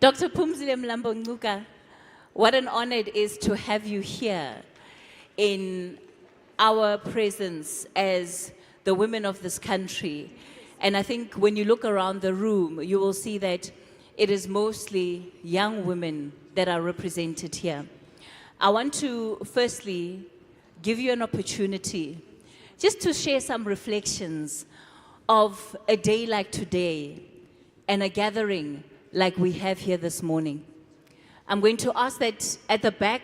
Dr. Phumzile Mlambo Ngcuka, what an honor it is to have you here in our presence as the women of this country. And I think when you look around the room, you will see that it is mostly young women that are represented here. I want to firstly give you an opportunity just to share some reflections of a day like today and a gathering like we have here this morning. I'm going to ask that at the back,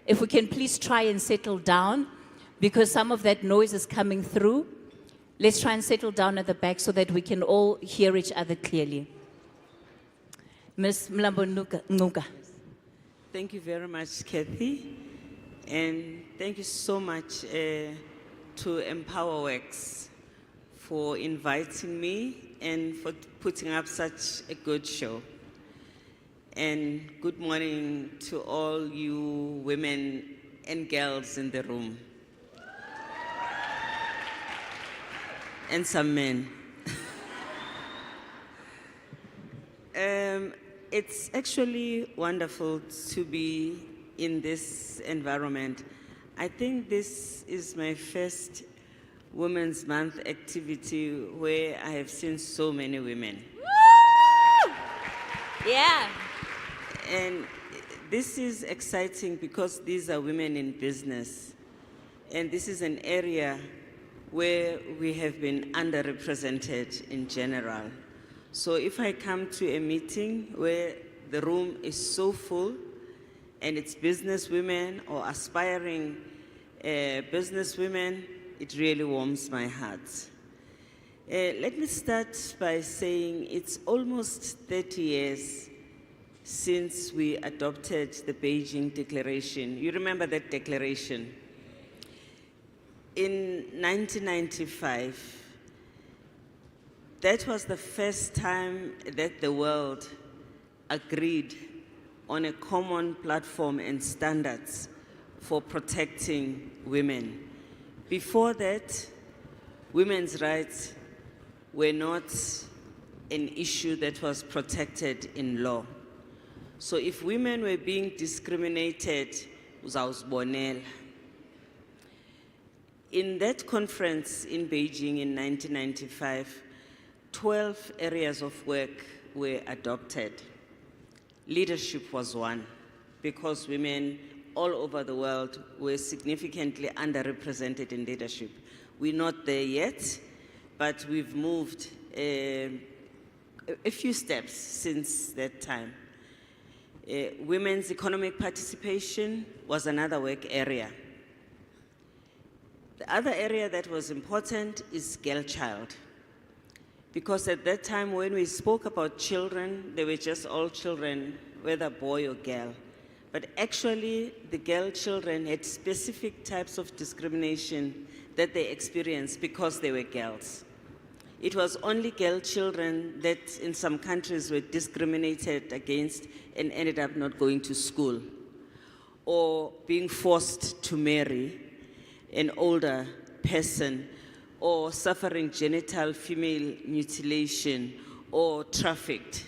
if we can please try and settle down because some of that noise is coming through. Let's try and settle down at the back so that we can all hear each other clearly. Ms. Mlambo Ngcuka. Thank you very much, Kathy. And thank you so much to Empowa Works for inviting me and for putting up such a good show. And good morning to all you women and girls in the room. And some men. It's actually wonderful to be in this environment. I think this is my first Women's Month activity where I have seen so many women. Woo! Yeah. And this is exciting because these are women in business. And this is an area where we have been underrepresented in general. So if I come to a meeting where the room is so full and it's business women or aspiring business women, it really warms my heart. Let me start by saying it's almost 30 years since we adopted the Beijing Declaration. You remember that declaration? In 1995, that was the first time that the world agreed on a common platform and standards for protecting women. Before that, women's rights were not an issue that was protected in law. So if women were being discriminated, uzawuzibonela. In that conference in Beijing in 1995, 12 areas of work were adopted. Leadership was one, because women all over the world were significantly underrepresented in leadership. We're not there yet, but we've moved a few steps since that time. Women's economic participation was another work area. The other area that was important is girl child. Because at that time when we spoke about children, they were just all children, whether boy or girl. But actually, the girl children had specific types of discrimination that they experienced because they were girls. It was only girl children that in some countries were discriminated against and ended up not going to school or being forced to marry an older person, or suffering genital female mutilation or trafficked.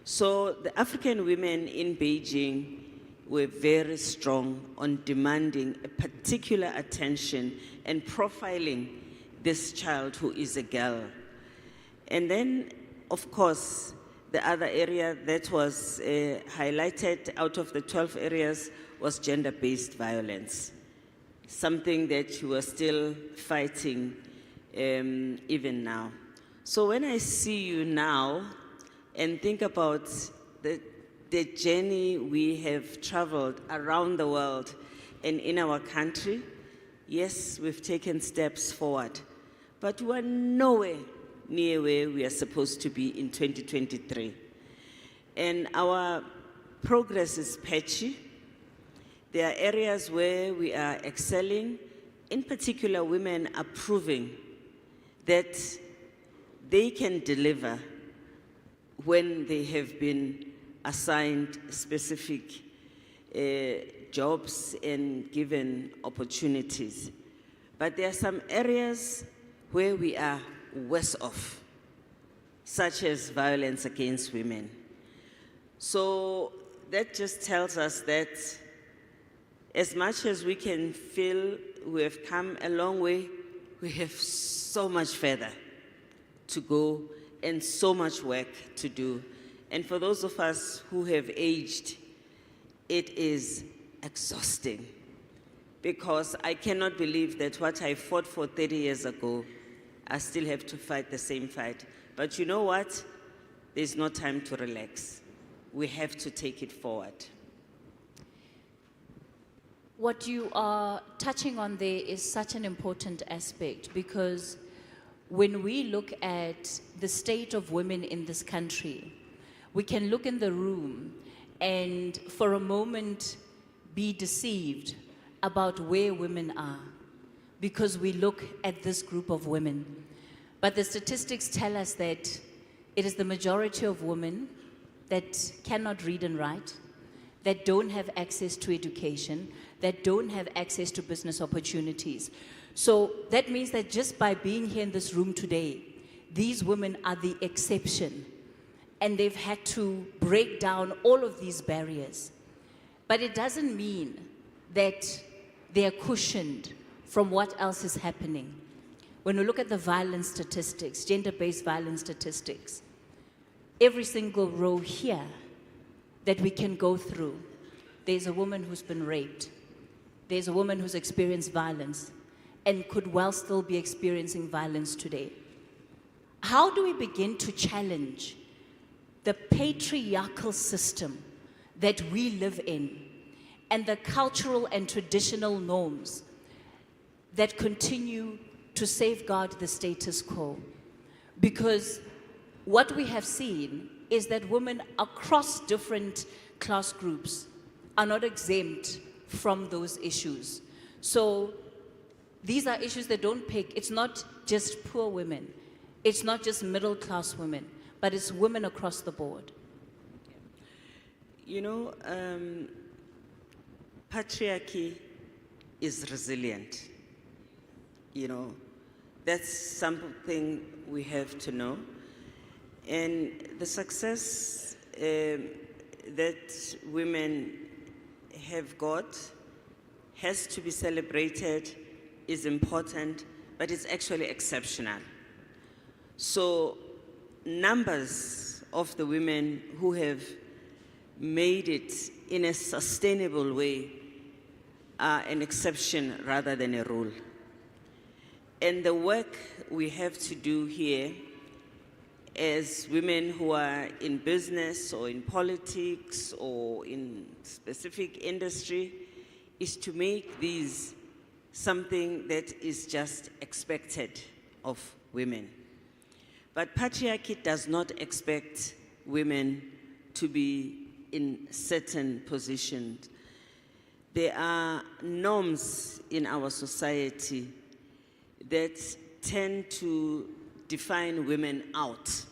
So the African women in Beijing were very strong on demanding a particular attention and profiling this child who is a girl. And then, of course, the other area that was highlighted out of the 12 areas was gender-based violence, something that you are still fighting even now. So when I see you now and think about the journey we have traveled around the world and in our country, yes, we've taken steps forward, but we're nowhere near where we are supposed to be in 2023. And our progress is patchy. There are areas where we are excelling. In particular, women are proving that they can deliver when they have been assigned specific jobs and given opportunities. But there are some areas where we are worse off, such as violence against women. So that just tells us that as much as we can feel we have come a long way, we have so much further to go and so much work to do. And for those of us who have aged, it is exhausting, because I cannot believe that what I fought for 30 years ago, I still have to fight the same fight. But you know what? There's no time to relax. We have to take it forward. What you are touching on there is such an important aspect, because when we look at the state of women in this country, we can look in the room and for a moment be deceived about where women are, because we look at this group of women. But the statistics tell us that it is the majority of women that cannot read and write, that don't have access to education, that don't have access to business opportunities. So that means that just by being here in this room today, these women are the exception, and they've had to break down all of these barriers. But it doesn't mean that they are cushioned from what else is happening. When we look at the violence statistics, gender-based violence statistics, every single row here that we can go through, there's a woman who's been raped. There's a woman who's experienced violence and could well still be experiencing violence today. How do we begin to challenge the patriarchal system that we live in and the cultural and traditional norms that continue to safeguard the status quo? Because what we have seen is that women across different class groups are not exempt from those issues. So these are issues that don't pick. It's not just poor women. It's not just middle-class women, but it's women across the board. You know, patriarchy is resilient. You know, that's something we have to know. And the success that women have got has to be celebrated, is important, but it's actually exceptional. So numbers of the women who have made it in a sustainable way are an exception rather than a rule. And the work we have to do here as women who are in business or in politics or in specific industry is to make these something that is just expected of women. But patriarchy does not expect women to be in certain positions. There are norms in our society that tend to define women out.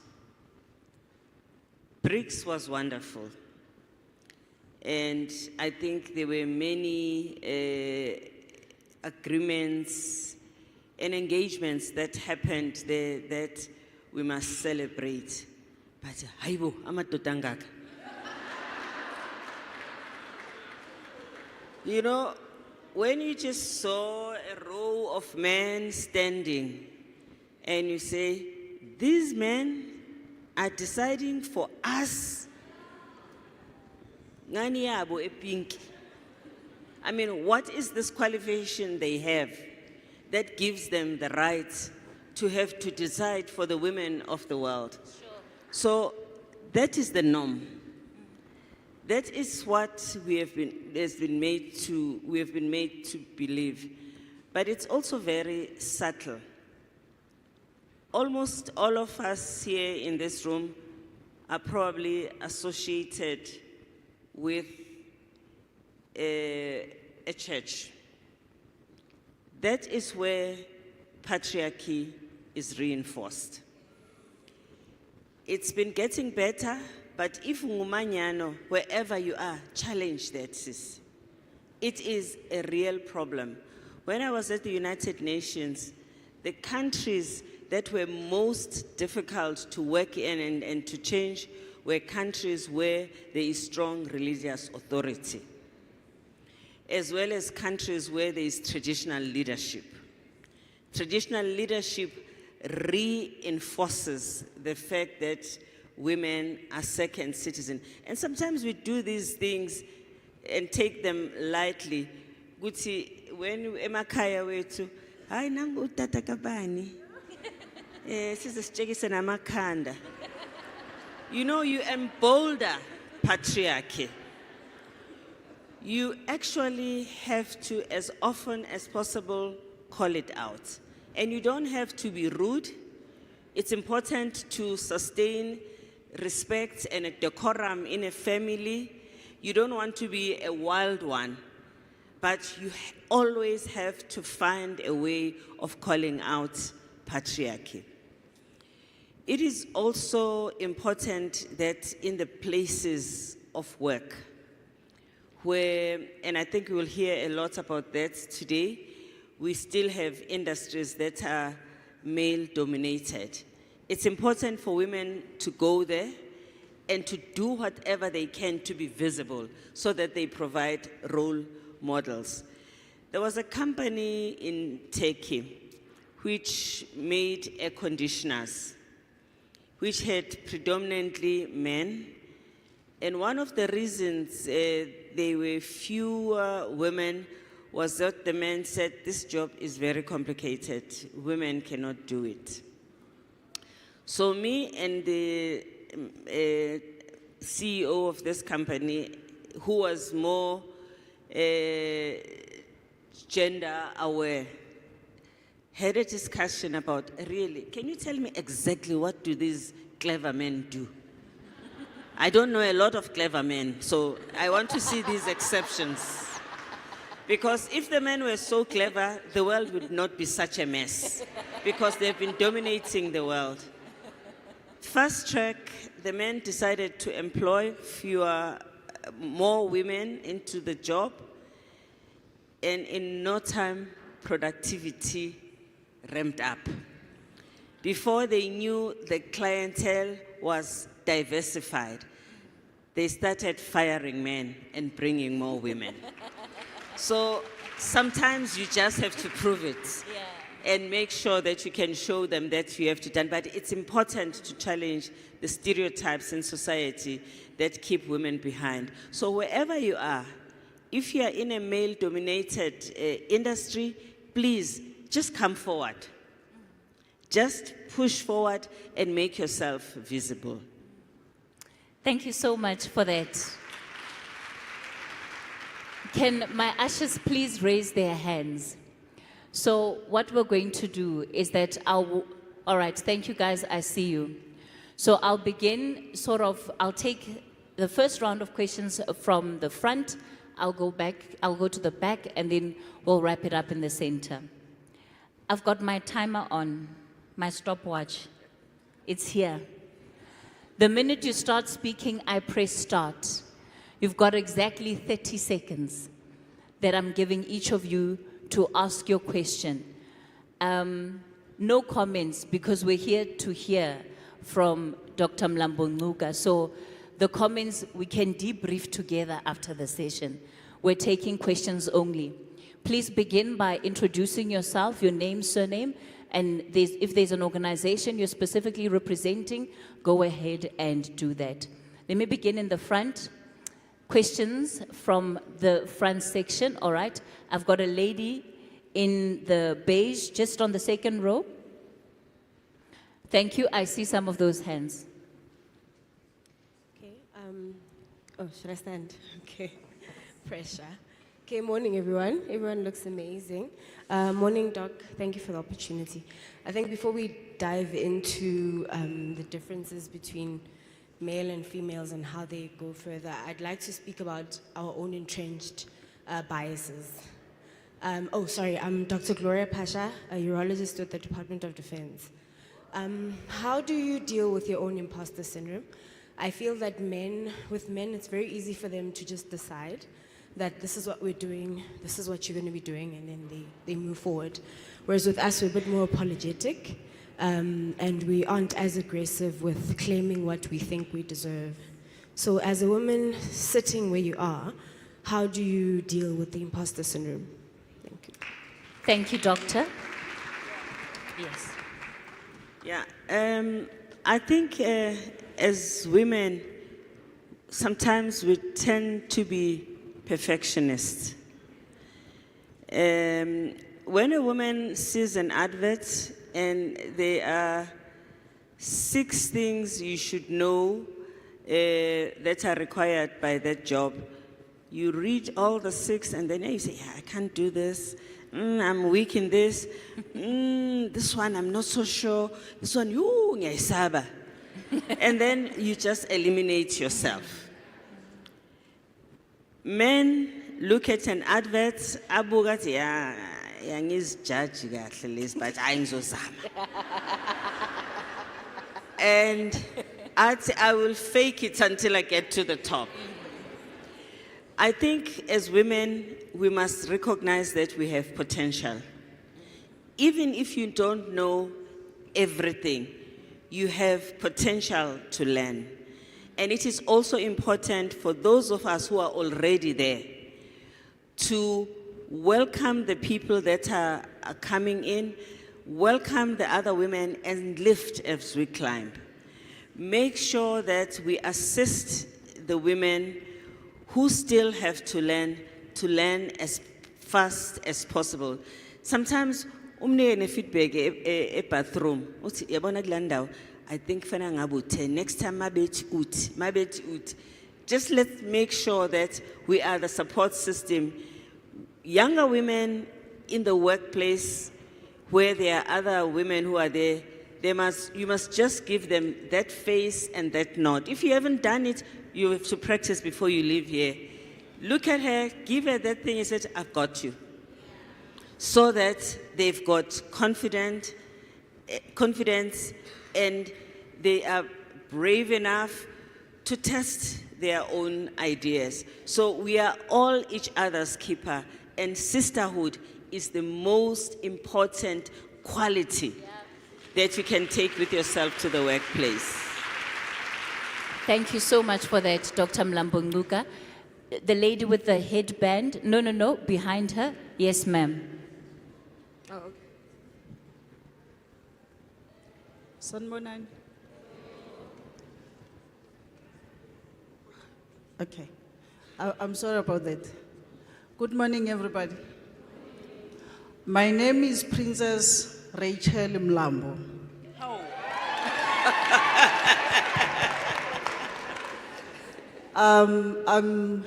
BRICS was wonderful. And I think there were many agreements, and engagements that happened there that we must celebrate. But haibo, amadoda angaka. You know, when you just saw a row of men standing and you say, these men are deciding for us, ngani yabo epinki. I mean, what is this qualification they have that gives them the right to have to decide for the women of the world? Sure. So that is the norm. That is what we have been made to believe. But it's also very subtle. Almost all of us here in this room are probably associated with a church. That is where patriarchy is reinforced. It's been getting better, but if ngumanyano, wherever you are, challenge that, sis. It is a real problem. When I was at the United Nations, the countries that were most difficult to work in and to change were countries where there is strong religious authority, as well as countries where there is traditional leadership. Traditional leadership reinforces the fact that women are second citizens. And sometimes we do these things and take them lightly. Guti, when emakaya wetu, hayi nangu utata kabani. Sisitshekise namakhanda. You know, you embolden patriarchy. You actually have to, as often as possible, call it out. And you don't have to be rude. It's important to sustain respect and a decorum in a family. You don't want to be a wild one, but you always have to find a way of calling out patriarchy. It is also important that in the places of work, where, and I think we will hear a lot about that today, we still have industries that are male-dominated. It's important for women to go there and to do whatever they can to be visible so that they provide role models. There was a company in Turkey which made air conditioners, which had predominantly men. And one of the reasons there were fewer women was that the men said, this job is very complicated. Women cannot do it. So me and the CEO of this company, who was more gender aware, had a discussion about, really, can you tell me exactly what do these clever men do? I don't know a lot of clever men, so I want to see these exceptions. Because if the men were so clever, the world would not be such a mess, because they've been dominating the world. Fast track, the men decided to employ more women into the job, and in no time, productivity ramped up. Before they knew the clientele was diversified, they started firing men and bringing more women. So sometimes you just have to prove it and make sure that you can show them that you have to do. But it's important to challenge the stereotypes in society that keep women behind. So wherever you are, if you are in a male-dominated industry, please just come forward. Just push forward and make yourself visible. Thank you so much for that. Can my ushers please raise their hands? So what we're going to do is that all right, thank you guys, I see you. So I'll begin I'll take the first round of questions from the front, I'll go to the back, and then we'll wrap it up in the center. I've got my timer on, my stopwatch. It's here. The minute you start speaking, I press start. You've got exactly 30 seconds that I'm giving each of you to ask your question. No comments, because we're here to hear from Dr. Mlambo-Ngcuka. So the comments, we can debrief together after the session. We're taking questions only. Please begin by introducing yourself, your name, surname, and if there's an organization you're specifically representing, go ahead and do that. Let me begin in the front. Questions from the front section, all right? I've got a lady in the beige, just on the second row. Thank you, I see some of those hands. Okay, oh, should I stand? Okay, pressure. Okay, morning everyone. Everyone looks amazing. Morning, Doc. Thank you for the opportunity. I think before we dive into the differences between male and females and how they go further, I'd like to speak about our own entrenched biases. I'm Dr. Gloria Pasha, a urologist with the Department of Defense. How do you deal with your own imposter syndrome? I feel that with men, it's very easy for them to just decide that this is what we're doing, this is what you're going to be doing, and then they move forward. Whereas with us, we're a bit more apologetic, and we aren't as aggressive with claiming what we think we deserve. So as a woman sitting where you are, how do you deal with the imposter syndrome? Thank you. Thank you, Doctor. Yes. Yeah, I think as women, sometimes we tend to be perfectionists. When a woman sees an advert and there are 6 things you should know that are required by that job, you read all the 6 and then you say, yeah, I can't do this. I'm weak in this. This one, I'm not so sure. This one, ngiyayisaba. And then you just eliminate yourself. Men look at an advert, abuga yeah, judge but and I will fake it until I get to the top. I think as women, we must recognize that we have potential. Even if you don't know everything, you have potential to learn. And it is also important for those of us who are already there to welcome the people that are coming in, welcome the other women, and lift as we climb. Make sure that we assist the women who still have to learn as fast as possible. Sometimes, feedback e bathroom, I think next time ut. Just let's make sure that we are the support system. Younger women in the workplace, where there are other women who are there, you must just give them that face and that nod. If you haven't done it, you have to practice before you leave here. Look at her, give her that thing, and say, I've got you. So that they've got confidence, and they are brave enough to test their own ideas. So we are all each other's keeper, and sisterhood is the most important quality that you can take with yourself to the workplace. Thank you so much for that, Dr. Mlambo-Ngcuka. The lady with the headband, no, behind her. Yes, ma'am. Oh, okay. Sanbonan. Okay. I'm sorry about that. Good morning, everybody. My name is Princess Rachel Mlambo. Oh. I'm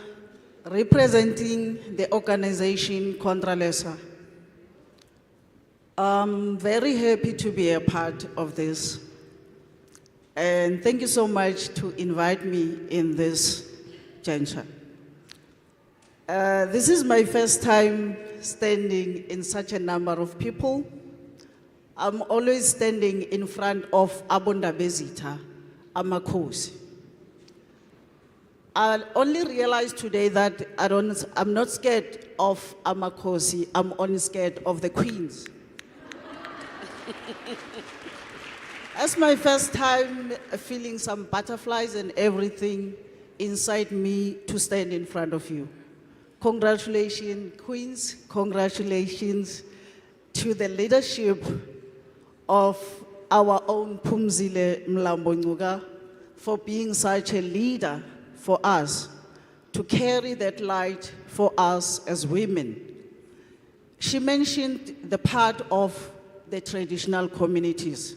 representing the organization Contralesa. I'm very happy to be a part of this. And thank you so much to invite me in this juncture. This is my first time standing in such a number of people. I'm always standing in front of Abunda Bezita, Amakosi. I only realized today that I'm not scared of Amakosi, I'm only scared of the queens. That's my first time feeling some butterflies and everything inside me to stand in front of you. Congratulations, queens. Congratulations to the leadership of our own Pumzile Mlambo for being such a leader for us, to carry that light for us as women. She mentioned the part of the traditional communities.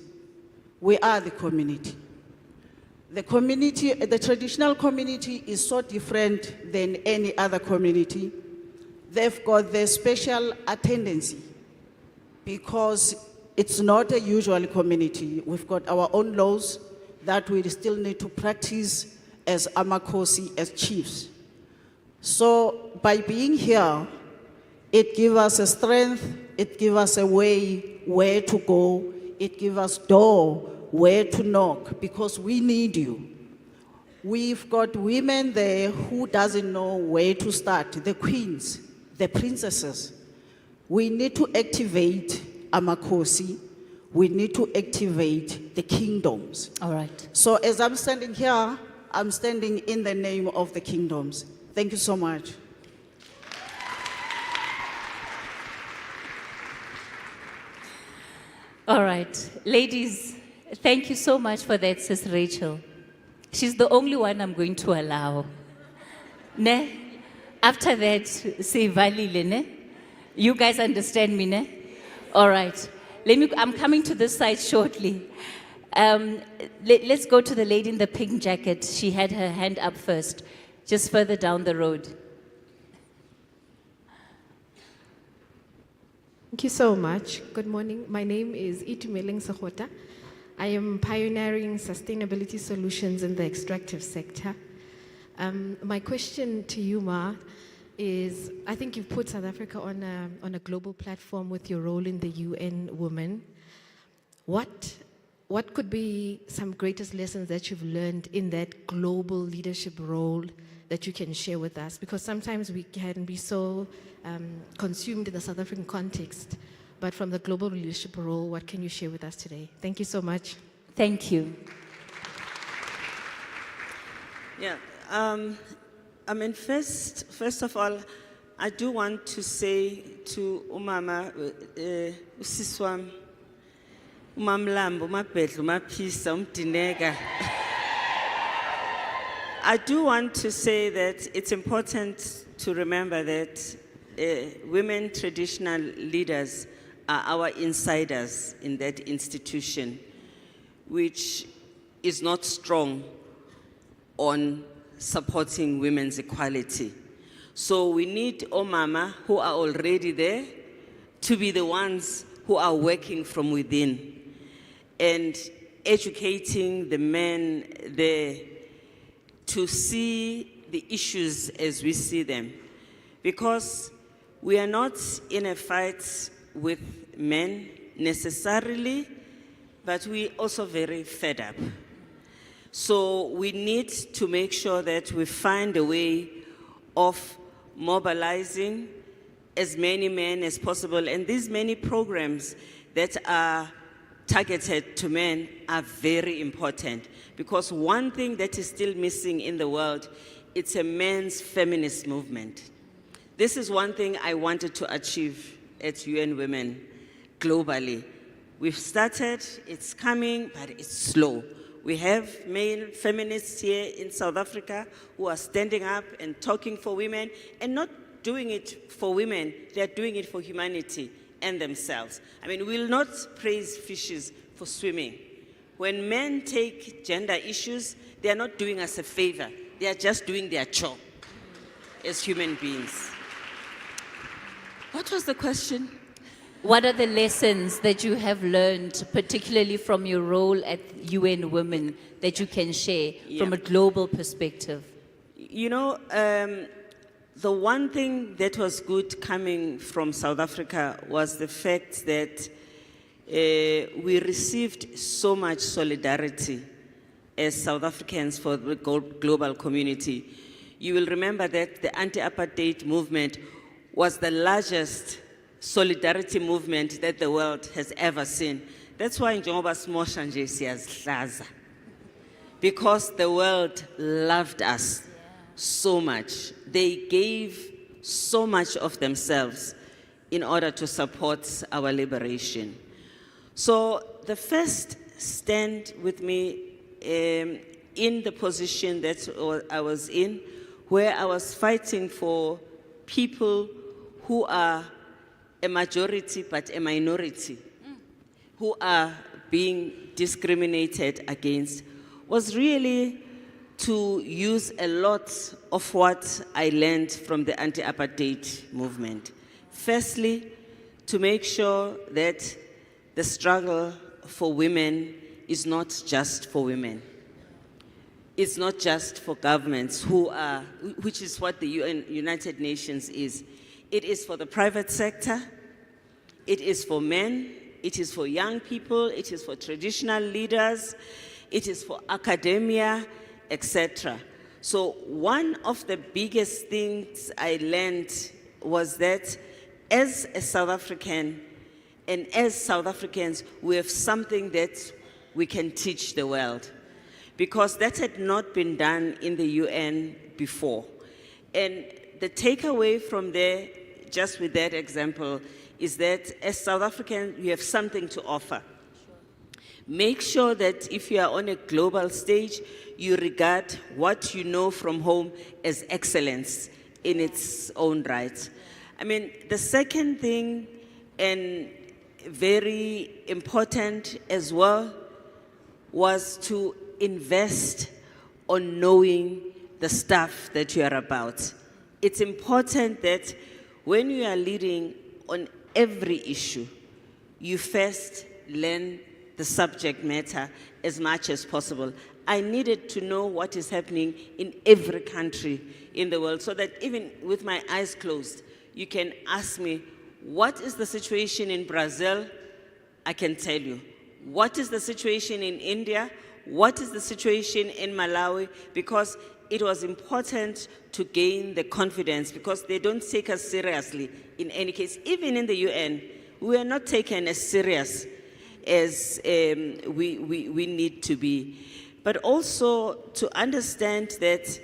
We are the community. The traditional community is so different than any other community. They've got their special attendancy because it's not a usual community. We've got our own laws that we still need to practice as Amakosi, as chiefs. So by being here, it gives us a strength, it gives us a way where to go, it gives us door where to knock, because we need you. We've got women there who doesn't know where to start, the queens, the princesses. We need to activate Amakosi. We need to activate the kingdoms. All right. So as I'm standing here, I'm standing in the name of the kingdoms. Thank you so much. All right. Ladies, thank you so much for that, Sis Rachel. She's the only one I'm going to allow. Ne? After that, say valile, ne? You guys understand me, ne? All right. I'm coming to this side shortly. Let's go to the lady in the pink jacket. She had her hand up first, just further down the road. Thank you so much. Good morning. My name is Itumeleng Sahota. I am pioneering sustainability solutions in the extractive sector. My question to you, Ma, is I think you've put South Africa on a global platform with your role in the UN Women. What could be some greatest lessons that you've learned in that global leadership role that you can share with us? Because sometimes we can be so consumed in the South African context, but from the global leadership role, what can you share with us today? Thank you so much. Thank you. Yeah, I mean, first of all, I do want to say to Umama, Usiswam, Umamlambo, Umabedlu, Umapisa, Umdinega. I do want to say that it's important to remember that women traditional leaders are our insiders in that institution, which is not strong on supporting women's equality. So we need Omama who are already there to be the ones who are working from within and educating the men there to see the issues as we see them. Because we are not in a fight with men necessarily, but we're also very fed up. So we need to make sure that we find a way of mobilizing as many men as possible. And these many programs that are targeted to men are very important, because one thing that is still missing in the world, it's a men's feminist movement. This is one thing I wanted to achieve at UN Women globally. We've started, it's coming, but it's slow. We have male feminists here in South Africa who are standing up and talking for women, and not doing it for women, they're doing it for humanity and themselves. I mean, we'll not praise fishes for swimming. When men take gender issues, they are not doing us a favor. They are just doing their job as human beings. What was the question? What are the lessons that you have learned, particularly from your role at UN Women, that you can share from a global perspective? You know, the one thing that was good coming from South Africa was the fact that we received so much solidarity as South Africans for the global community. You will remember that the anti-apartheid movement was the largest solidarity movement that the world has ever seen. That's why njengoba simosha nje siyazihlaza. Because the world loved us so much. They gave so much of themselves in order to support our liberation. So the first stand with me in the position that I was in, where I was fighting for people who are a majority but a minority, who are being discriminated against, was really to use a lot of what I learned from the anti-apartheid movement. Firstly, to make sure that the struggle for women is not just for women. It's not just for governments which is what the United Nations is. It is for the private sector, it is for men, it is for young people, it is for traditional leaders, it is for academia, etc. So one of the biggest things I learned was that as a South African, and as South Africans, we have something that we can teach the world, because that had not been done in the UN before. And the takeaway from there, just with that example, is that as South Africans, we have something to offer. Make sure that if you are on a global stage, you regard what you know from home as excellence in its own right. I mean, the second thing, and very important as well, was to invest on knowing the stuff that you are about. It's important that when you are leading on every issue, you first learn the subject matter as much as possible. I needed to know what is happening in every country in the world, so that even with my eyes closed, you can ask me, what is the situation in Brazil? I can tell you. What is the situation in India? What is the situation in Malawi? Because it was important to gain the confidence, because they don't take us seriously in any case. Even in the UN, we are not taken as serious as we need to be. But also to understand that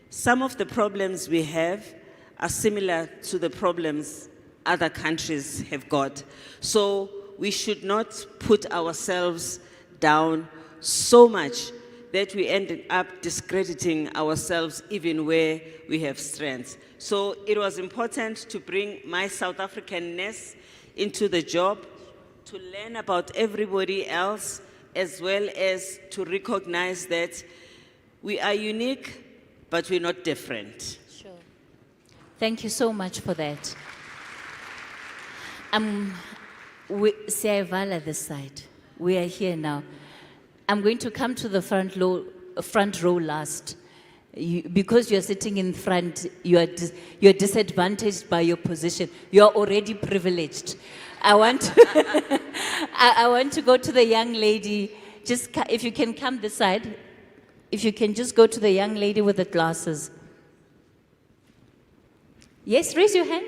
some of the problems we have are similar to the problems other countries have got. So we should not put ourselves down so much that we end up discrediting ourselves even where we have strengths. So it was important to bring my South Africanness into the job, to learn about everybody else, as well as to recognize that we are unique, but we're not different. Sure. Thank you so much for that. Siyavala this side. We are here now. I'm going to come to the front row last. Because you're sitting in front, you're disadvantaged by your position. You're already privileged. I want to go to the young lady. Just if you can come this side. If you can just go to the young lady with the glasses. Yes, raise your hand.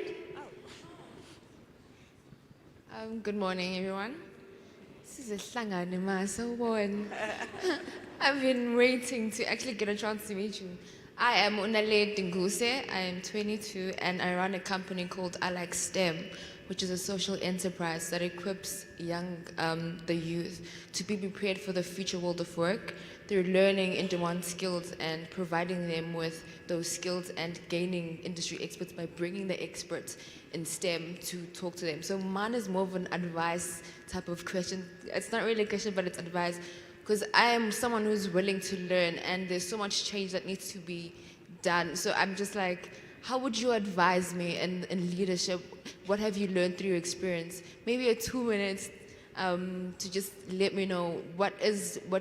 Good morning, everyone. This is a Slanganima, so Wowen. I've been waiting to actually get a chance to meet you. I am Unale Dinguse. I am 22 and I run a company called I Like STEM, which is a social enterprise that equips the youth to be prepared for the future world of work through learning in-demand skills and providing them with those skills and gaining industry experts by bringing the experts in STEM to talk to them. So mine is more of an advice type of question. It's not really a question, but it's advice, because I am someone who's willing to learn and there's so much change that needs to be done. So I'm just like, how would you advise me in leadership? What have you learned through your experience? Maybe a 2 minutes to just let me know what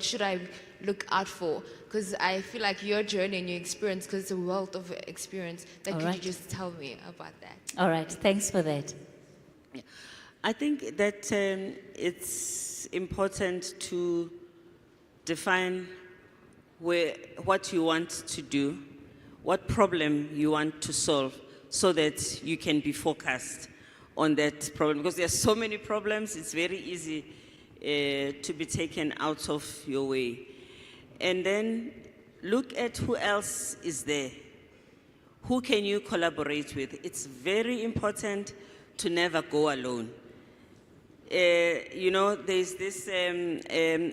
should I look out for? Because I feel like your journey and your experience, because it's a wealth of experience, that could you just tell me about that? All right, thanks for that. Yeah. I think that it's important to define what you want to do, what problem you want to solve, so that you can be focused on that problem. Because there are so many problems, it's very easy to be taken out of your way. And then look at who else is there. Who can you collaborate with? It's very important to never go alone. There's this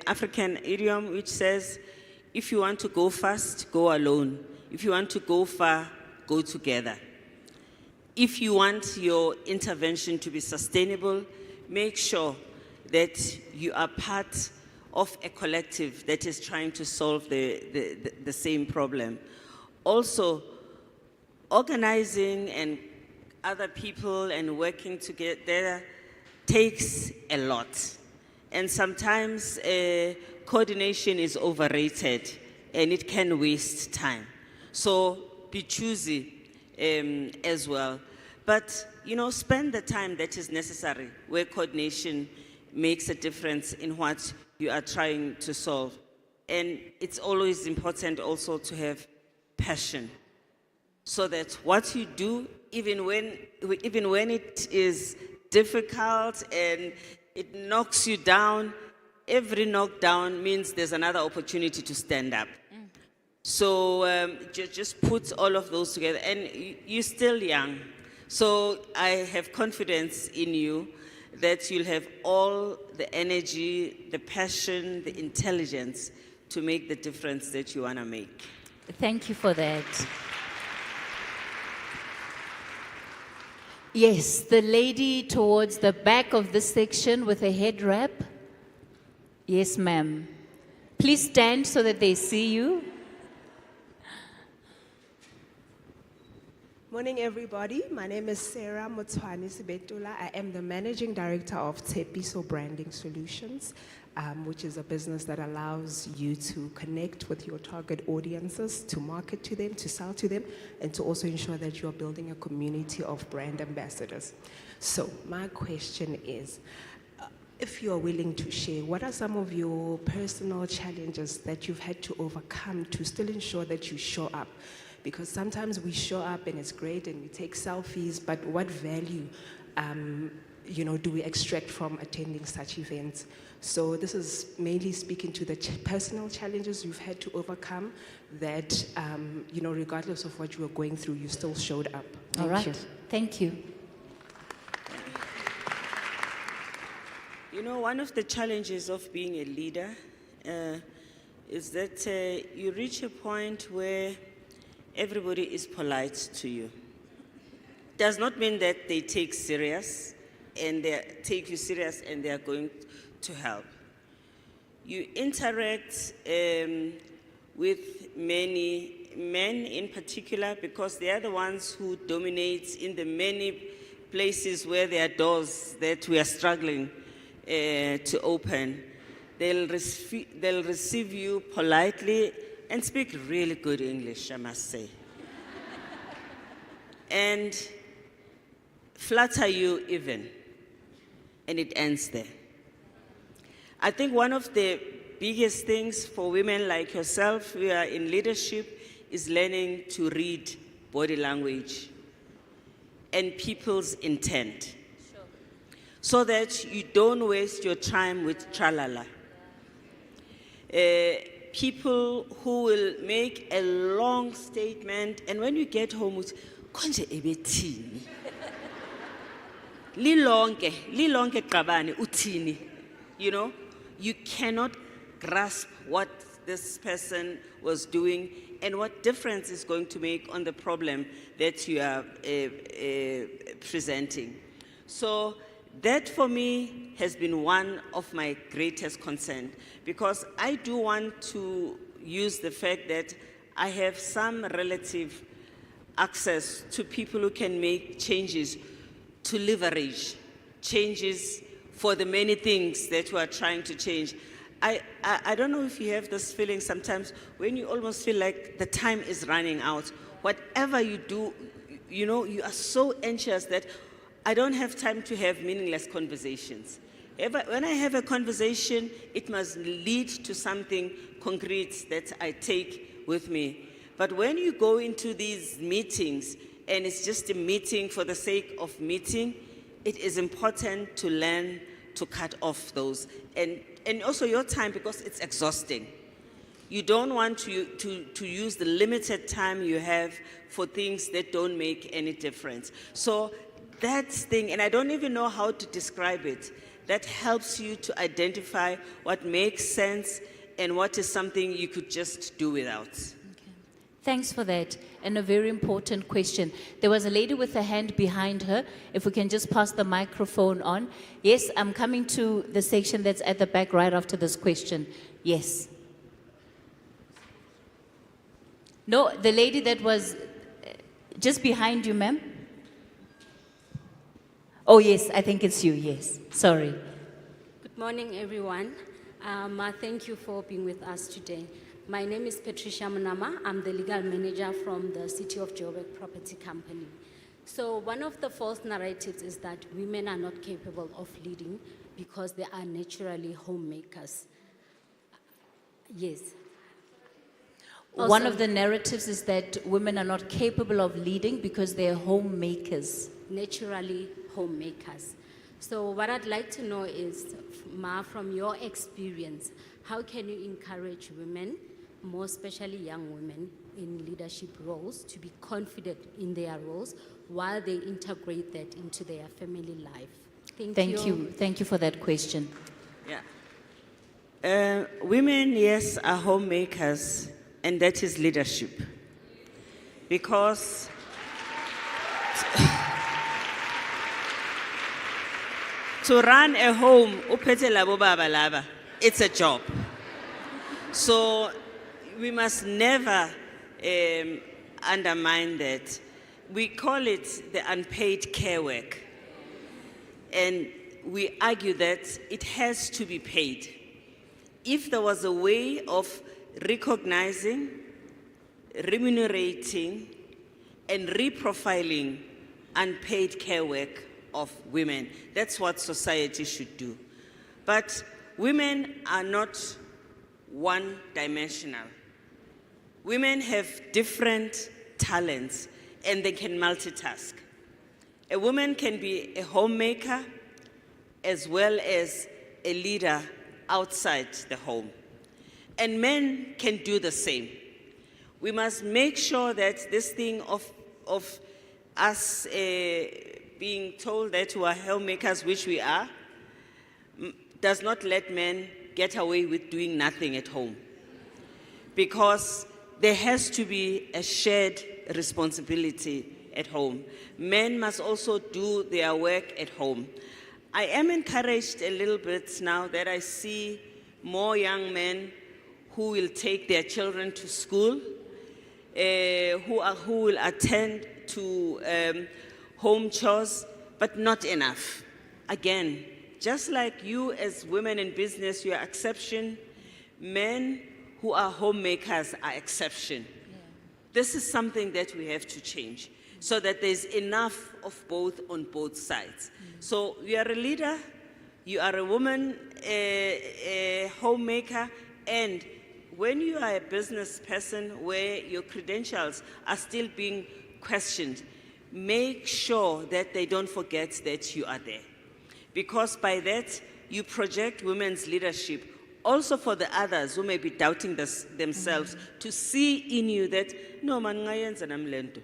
African idiom which says, if you want to go fast, go alone. If you want to go far, go together. If you want your intervention to be sustainable, make sure that you are part of a collective that is trying to solve the same problem. Also, organizing and other people and working together takes a lot. And sometimes coordination is overrated and it can waste time. So be choosy as well. But, spend the time that is necessary where coordination makes a difference in what you are trying to solve. And it's always important also to have passion, so that what you do, even when it is difficult and it knocks you down, every knockdown means there's another opportunity to stand up. So just put all of those together. And you're still young, so I have confidence in you that you'll have all the energy, the passion, the intelligence to make the difference that you want to make. Thank you for that. Yes, the lady towards the back of this section with a head wrap. Yes, ma'am. Please stand so that they see you. Morning, everybody. My name is Sarah Motwani Sibetula. I am the Managing Director of Tepiso Branding Solutions, which is a business that allows you to connect with your target audiences, to market to them, to sell to them, and to also ensure that you're building a community of brand ambassadors. So my question is, if you are willing to share, what are some of your personal challenges that you've had to overcome to still ensure that you show up? Because sometimes we show up and it's great and we take selfies, but what value do we extract from attending such events? So this is mainly speaking to the personal challenges you've had to overcome that, regardless of what you were going through, you still showed up. Thank you. Thank you. One of the challenges of being a leader is that you reach a point where everybody is polite to you. Does not mean that they take you serious and they are going to help. You interact with many men in particular, because they are the ones who dominate in the many places where there are doors that we are struggling to open. They'll receive you politely and speak really good English, I must say. And flatter you even. And it ends there. I think one of the biggest things for women like yourself who are in leadership is learning to read body language and people's intent. Sure. So that you don't waste your time with tralala. People who will make a long statement, and when you get home, it's konje ebethini. Lilonke qabani uthini. You cannot grasp what this person was doing and what difference it's going to make on the problem that you are presenting. So that for me has been one of my greatest concerns, because I do want to use the fact that I have some relative access to people who can make changes, to leverage changes for the many things that we are trying to change. I don't know if you have this feeling sometimes when you almost feel like the time is running out. Whatever you do, you are so anxious that I don't have time to have meaningless conversations. When I have a conversation, it must lead to something concrete that I take with me. But when you go into these meetings and it's just a meeting for the sake of meeting, it is important to learn to cut off those. And also your time, because it's exhausting. You don't want to use the limited time you have for things that don't make any difference. So that thing, and I don't even know how to describe it, that helps you to identify what makes sense and what is something you could just do without. Thanks for that. And a very important question. There was a lady with a hand behind her. If we can just pass the microphone on. Yes, I'm coming to the section that's at the back right after this question. Yes. No, the lady that was just behind you, ma'am. Oh, yes, I think it's you, yes. Sorry. Good morning, everyone. Thank you for being with us today. My name is Patricia Munama. I'm the legal manager from the City of Joburg Property Company. So one of the false narratives is that women are not capable of leading because they are naturally homemakers. Yes. One of the narratives is that women are not capable of leading because they're homemakers. Naturally homemakers. So what I'd like to know is, Ma, from your experience, how can you encourage women, more especially young women in leadership roles, to be confident in their roles while they integrate that into their family life? Thank you. Thank you for that question. Yeah. Women, yes, are homemakers, and that is leadership. Because to run a home, it's a job. So we must never undermine that. We call it the unpaid care work. And we argue that it has to be paid. If there was a way of recognizing, remunerating, and reprofiling unpaid care work of women, that's what society should do. But women are not one-dimensional. Women have different talents and they can multitask. A woman can be a homemaker as well as a leader outside the home. And men can do the same. We must make sure that this thing of us being told that we are homemakers, which we are, does not let men get away with doing nothing at home. Because there has to be a shared responsibility at home. Men must also do their work at home. I am encouraged a little bit now that I see more young men who will take their children to school, who will attend to home chores, but not enough. Again, just like you as women in business, you are exception, men who are homemakers are exception. Yeah. This is something that we have to change so that there's enough of both on both sides. So you are a leader, you are a woman, a homemaker, and when you are a business person where your credentials are still being questioned, make sure that they don't forget that you are there. Because by that, you project women's leadership also for the others who may be doubting themselves to see in you that, no, man, ngayenza namlento.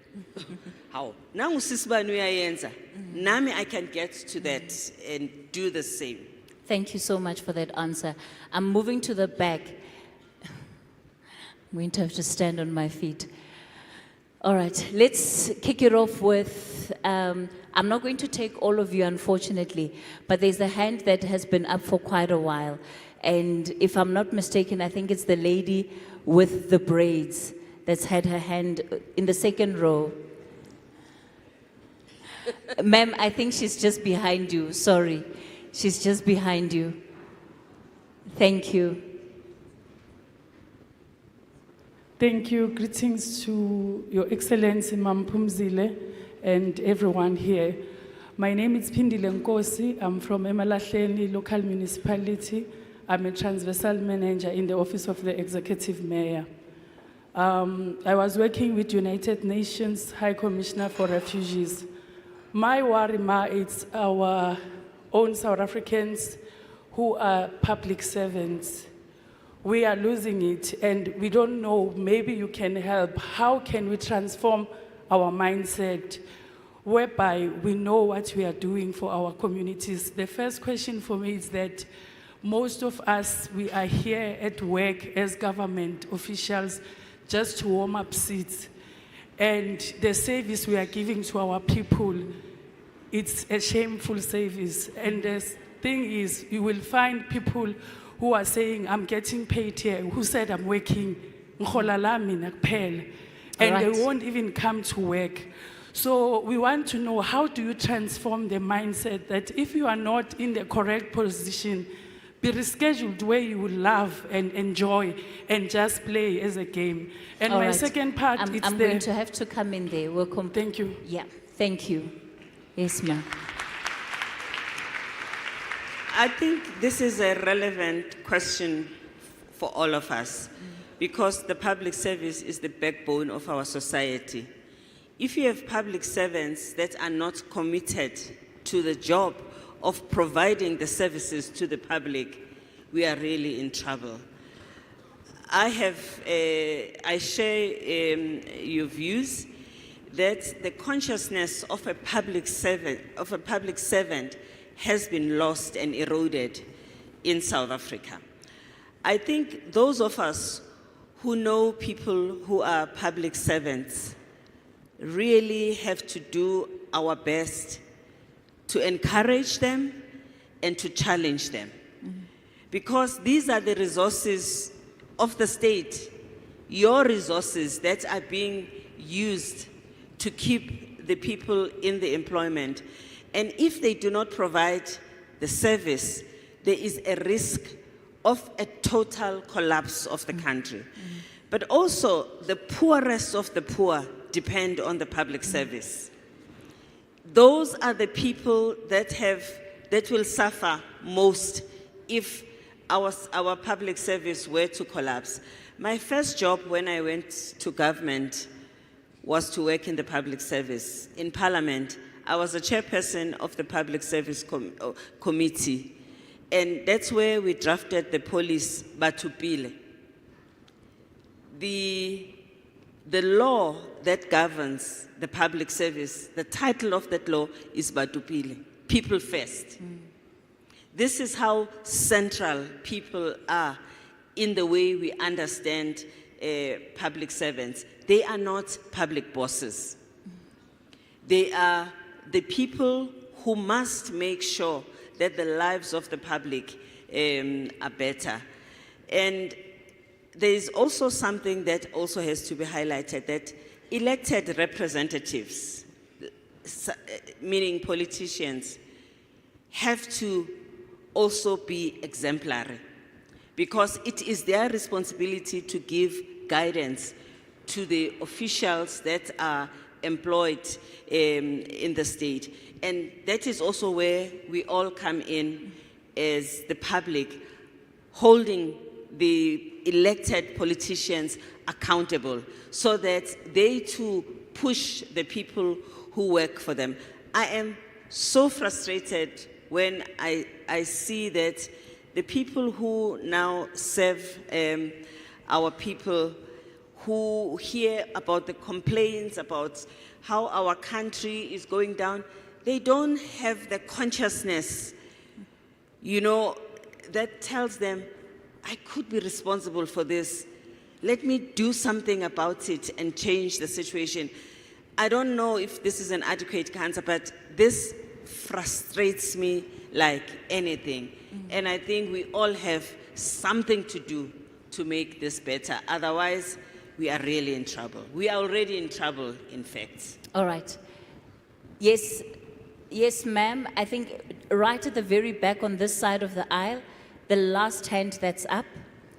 How? Nangu sisibani uyayenza. Nami I can get to that and do the same. Thank you so much for that answer. I'm moving to the back. I'm going to have to stand on my feet. All right, let's kick it off with, I'm not going to take all of you, unfortunately, but there's a hand that has been up for quite a while. And if I'm not mistaken, I think it's the lady with the braids that's had her hand in the second row. Ma'am, I think she's just behind you. Sorry. She's just behind you. Thank you. Thank you. Greetings to Your Excellency, Mam Pumzile, and everyone here. My name is Pindile Nkosi. I'm from Emalahleni local municipality. I'm a transversal manager in the office of the executive mayor. I was working with United Nations High Commissioner for Refugees. My worry, it's our own South Africans who are public servants. We are losing it and we don't know, maybe you can help. How can we transform our mindset whereby we know what we are doing for our communities? The first question for me is that most of us, we are here at work as government officials just to warm up seats. And the service we are giving to our people, it's a shameful service. And the thing is, you will find people who are saying, I'm getting paid here, who said I'm working, and they won't even come to work. So we want to know, how do you transform the mindset that if you are not in the correct position, be rescheduled where you will love and enjoy and just play as a game. And All my right. second part, I'm it's going to have to come in there. Welcome. Thank you. Yeah, thank you. Yes, ma'am. I think this is a relevant question for all of us because the public service is the backbone of our society. If you have public servants that are not committed to the job of providing the services to the public, we are really in trouble. I share your views that the consciousness of a public servant has been lost and eroded in South Africa. I think those of us who know people who are public servants really have to do our best to encourage them and to challenge them. Because these are the resources of the state, your resources that are being used to keep the people in the employment. And if they do not provide the service, there is a risk of a total collapse of the country. But also, the poorest of the poor depend on the public service. Those are the people that will suffer most if our public service were to collapse. My first job when I went to government was to work in the public service. In Parliament, I was a chairperson of the Public Service Committee, and that's where we drafted the police Batupile. The law that governs the public service, the title of that law is Batupile, people first. This is how central people are in the way we understand public servants. They are not public bosses. They are the people who must make sure that the lives of the public are better. And there is also something that also has to be highlighted, that elected representatives, meaning politicians, have to also be exemplary because it is their responsibility to give guidance to the officials that are employed in the state. And that is also where we all come in as the public, holding the elected politicians accountable so that they too push the people who work for them. I am so frustrated when I see that the people who now serve our people, who hear about the complaints about how our country is going down, they don't have the consciousness, that tells them, I could be responsible for this. Let me do something about it and change the situation. I don't know if this is an adequate answer, but this frustrates me like anything. And I think we all have something to do to make this better. Otherwise, we are really in trouble. We are already in trouble, in fact. All right. Yes, ma'am. I think right at the very back on this side of the aisle, the last hand that's up,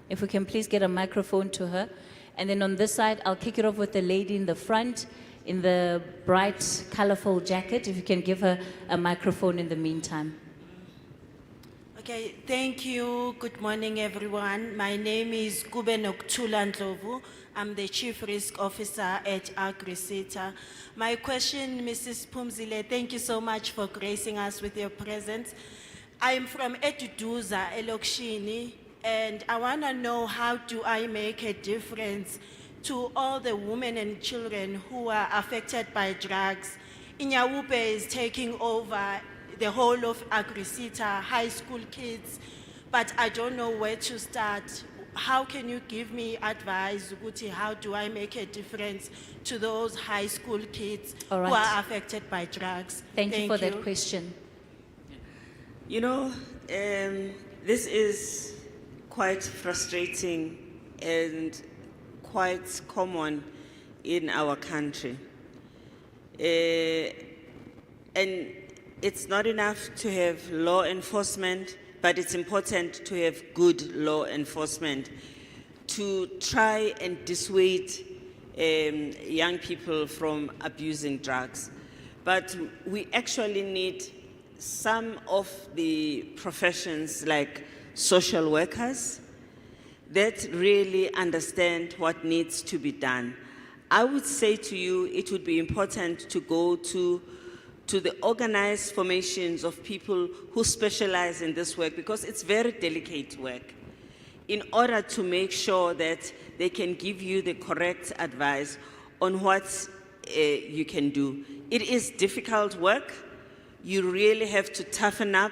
if we can please get a microphone to her. And then on this side, I'll kick it off with the lady in the front. in the bright, colorful jacket. If you can give her a microphone in the meantime. Okay, thank you. Good morning, everyone. My name is Kube Noktula Ndlovu. I'm the Chief Risk Officer at AgriSeta. My question, Mrs. Pumzile, thank you so much for gracing us with your presence. I'm from Eduduza, Elokshini, and I want to know how do I make a difference to all the women and children who are affected by drugs. Inyawupe is taking over the whole of AgriSeta, high school kids, but I don't know where to start. How can you give me advice, Uguti, how do I make a difference to those high school kids All right. who are affected by drugs? Thank you for that question. You know, this is quite frustrating and quite common in our country. And it's not enough to have law enforcement, but it's important to have good law enforcement to try and dissuade young people from abusing drugs. But we actually need some of the professions like social workers that really understand what needs to be done. I would say to you, it would be important to go to the organized formations of people who specialize in this work, because it's very delicate work, in order to make sure that they can give you the correct advice on what you can do. It is difficult work. You really have to toughen up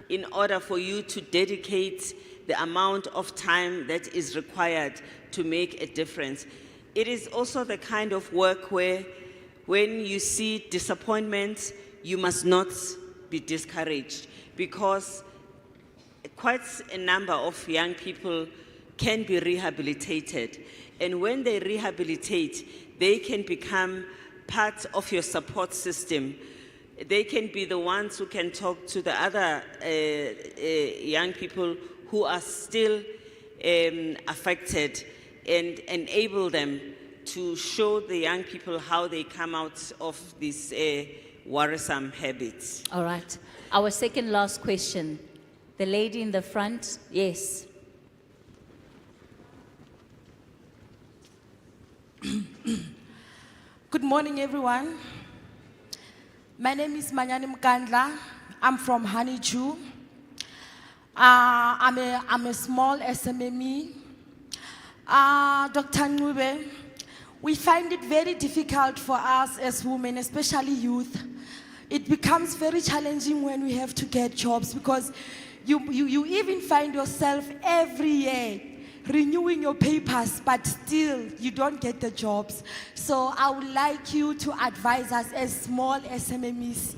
in order for you to dedicate the amount of time that is required to make a difference. It is also the kind of work where when you see disappointment, you must not be discouraged, because quite a number of young people can be rehabilitated. And when they rehabilitate, they can become part of your support system. They can be the ones who can talk to the other young people who are still affected and enable them to show the young people how they come out of these worrisome habits. All right. Our second last question. The lady in the front, yes. Good morning, everyone. My name is Manyani Mkandla. I'm from Honeydew. I'm a small SMME. Dr. Ncube, we find it very difficult for us as women, especially youth. It becomes very challenging when we have to get jobs, because you even find yourself every year renewing your papers, but still you don't get the jobs. So I would like you to advise us as small SMMEs,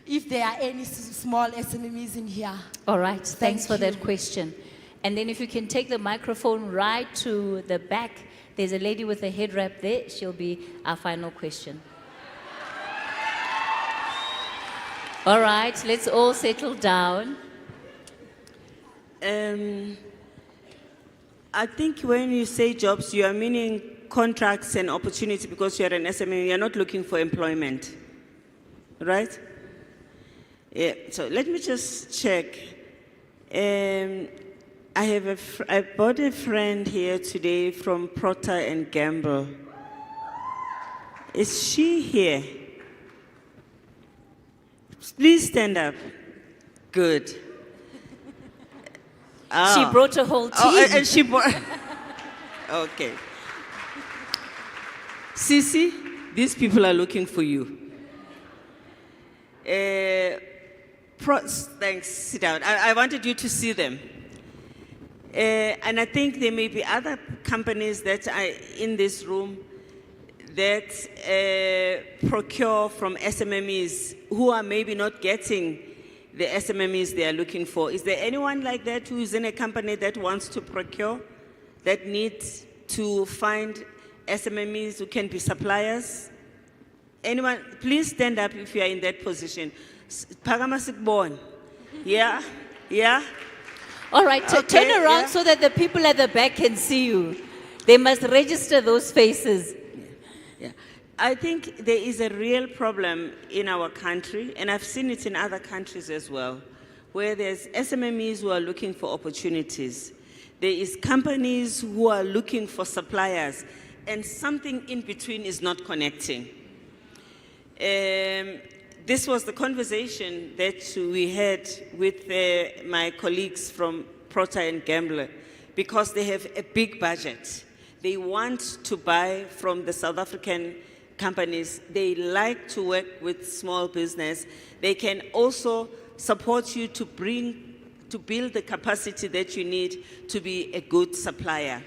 if there are any small SMMEs in here. All right, thanks for you. that question. And then if you can take the microphone right to the back, there's a lady with a head wrap there. She'll be our final question. All right, let's all settle down. I think when you say jobs, you are meaning contracts and opportunity, because you're an SME, you're not looking for employment, right? Yeah, so let me just check. I brought a friend here today from Procter & Gamble. Is she here? Please stand up. Good. She brought a whole team. Oh, and she brought... Okay. Sisi, these people are looking for you. Thanks, sit down. I wanted you to see them. And I think there may be other companies that are in this room that procure from SMMEs who are maybe not getting the SMMEs they are looking for. Is there anyone like that who is in a company that wants to procure, that needs to find SMMEs who can be suppliers? Anyone? Please stand up if you are in that position. Pagamasikbon. Yeah? Yeah? All right, turn around so that the people at the back can see you. They must register those faces. Yeah. I think there is a real problem in our country, and I've seen it in other countries as well, where there's SMMEs who are looking for opportunities. There is companies who are looking for suppliers, and something in between is not connecting. This was the conversation that we had with my colleagues from Procter & Gamble, because they have a big budget. They want to buy from the South African companies. They like to work with small business. They can also support you to build the capacity that you need to be a good supplier.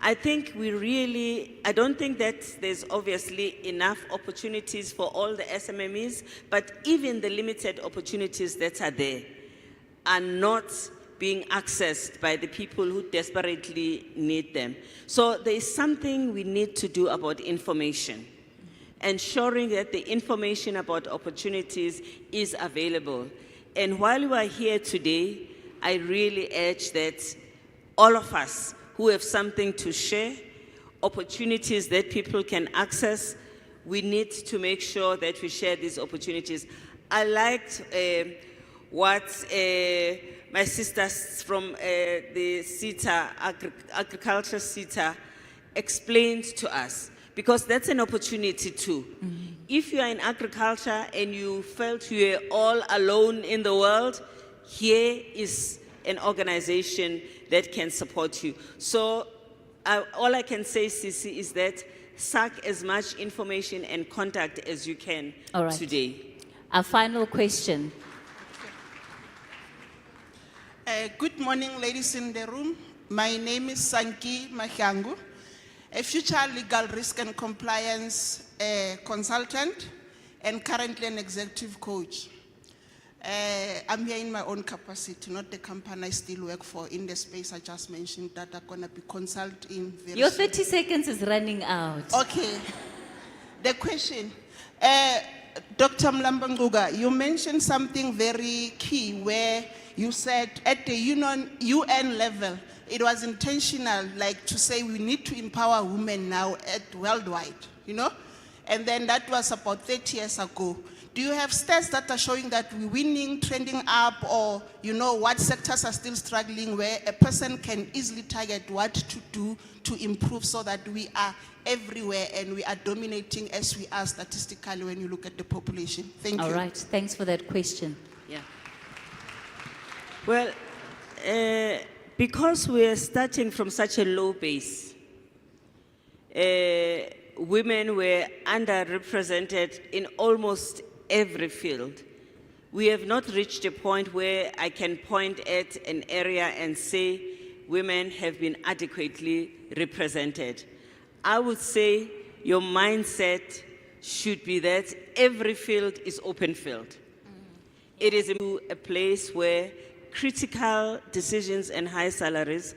I think I don't think that there's obviously enough opportunities for all the SMMEs, but even the limited opportunities that are there are not being accessed by the people who desperately need them. So there is something we need to do about information, ensuring that the information about opportunities is available. And while we are here today, I really urge that all of us who have something to share, opportunities that people can access, we need to make sure that we share these opportunities. I liked what my sisters from the CETA, Agriculture CETA, explained to us, because that's an opportunity too. If you are in agriculture and you felt you were all alone in the world, here is an organization that can support you. So all I can say, Sisi, is that suck as much information and contact as you can today. Our final question. Good morning, ladies in the room. My name is Sanki Mahyangu, a future legal risk and compliance consultant and currently an executive coach. I'm here in my own capacity, not the company I still work for, in the space I just mentioned that I'm going to be consulting very Your soon. 30 seconds is running out. Okay. The question, Dr. Mlambanguga, you mentioned something very key where you said at the UN level, it was intentional, like to say we need to empower women now worldwide, And then that was about 30 years ago. Do you have stats that are showing that we're winning, trending up, or what sectors are still struggling, where a person can easily target what to do to improve so that we are everywhere and we are dominating as we are statistically when you look at the population? Thank you. All right, thanks for that question. Yeah. Well, because we're starting from such a low base, women were underrepresented in almost every field. We have not reached a point where I can point at an area and say women have been adequately represented. I would say your mindset should be that every field is open field. It is a place where critical decisions and high salaries,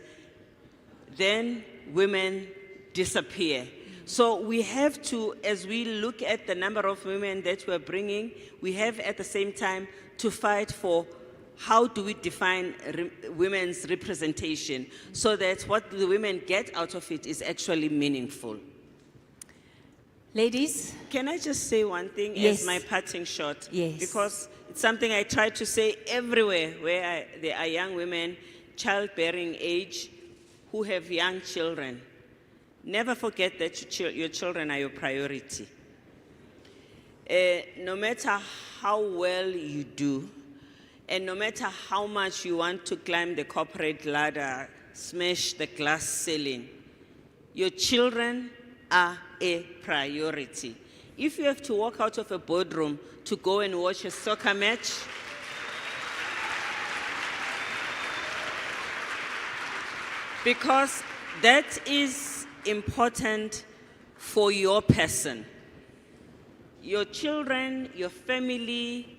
then women disappear. So we have to, as we look at the number of women that we're bringing, we have at the same time to fight for how do we define women's representation so that what the women get out of it is actually meaningful. Ladies? Can I just say one thing Yes. as my parting shot? Yes. Because it's something I try to say everywhere where there are young women, childbearing age, who have young children. Never forget that your children are your priority. No matter how well you do, and no matter how much you want to climb the corporate ladder, smash the glass ceiling, your children are a priority. If you have to walk out of a boardroom to go and watch a soccer match, because that is important for your person. Your children, your family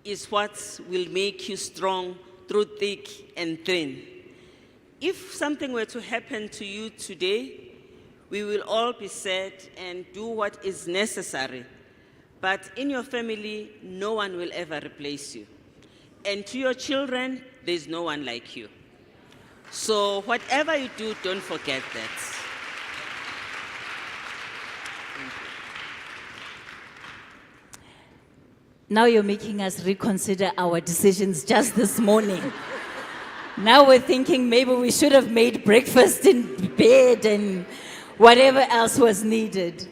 is what will make you strong through thick and thin. If something were to happen to you today, we will all be sad and do what is necessary. But in your family, no one will ever replace you. And to your children, there's no one like you. So whatever you do, don't forget that. Thank you. Now you're making us reconsider our decisions just this morning. Now we're thinking maybe we should have made breakfast in bed and whatever else was needed.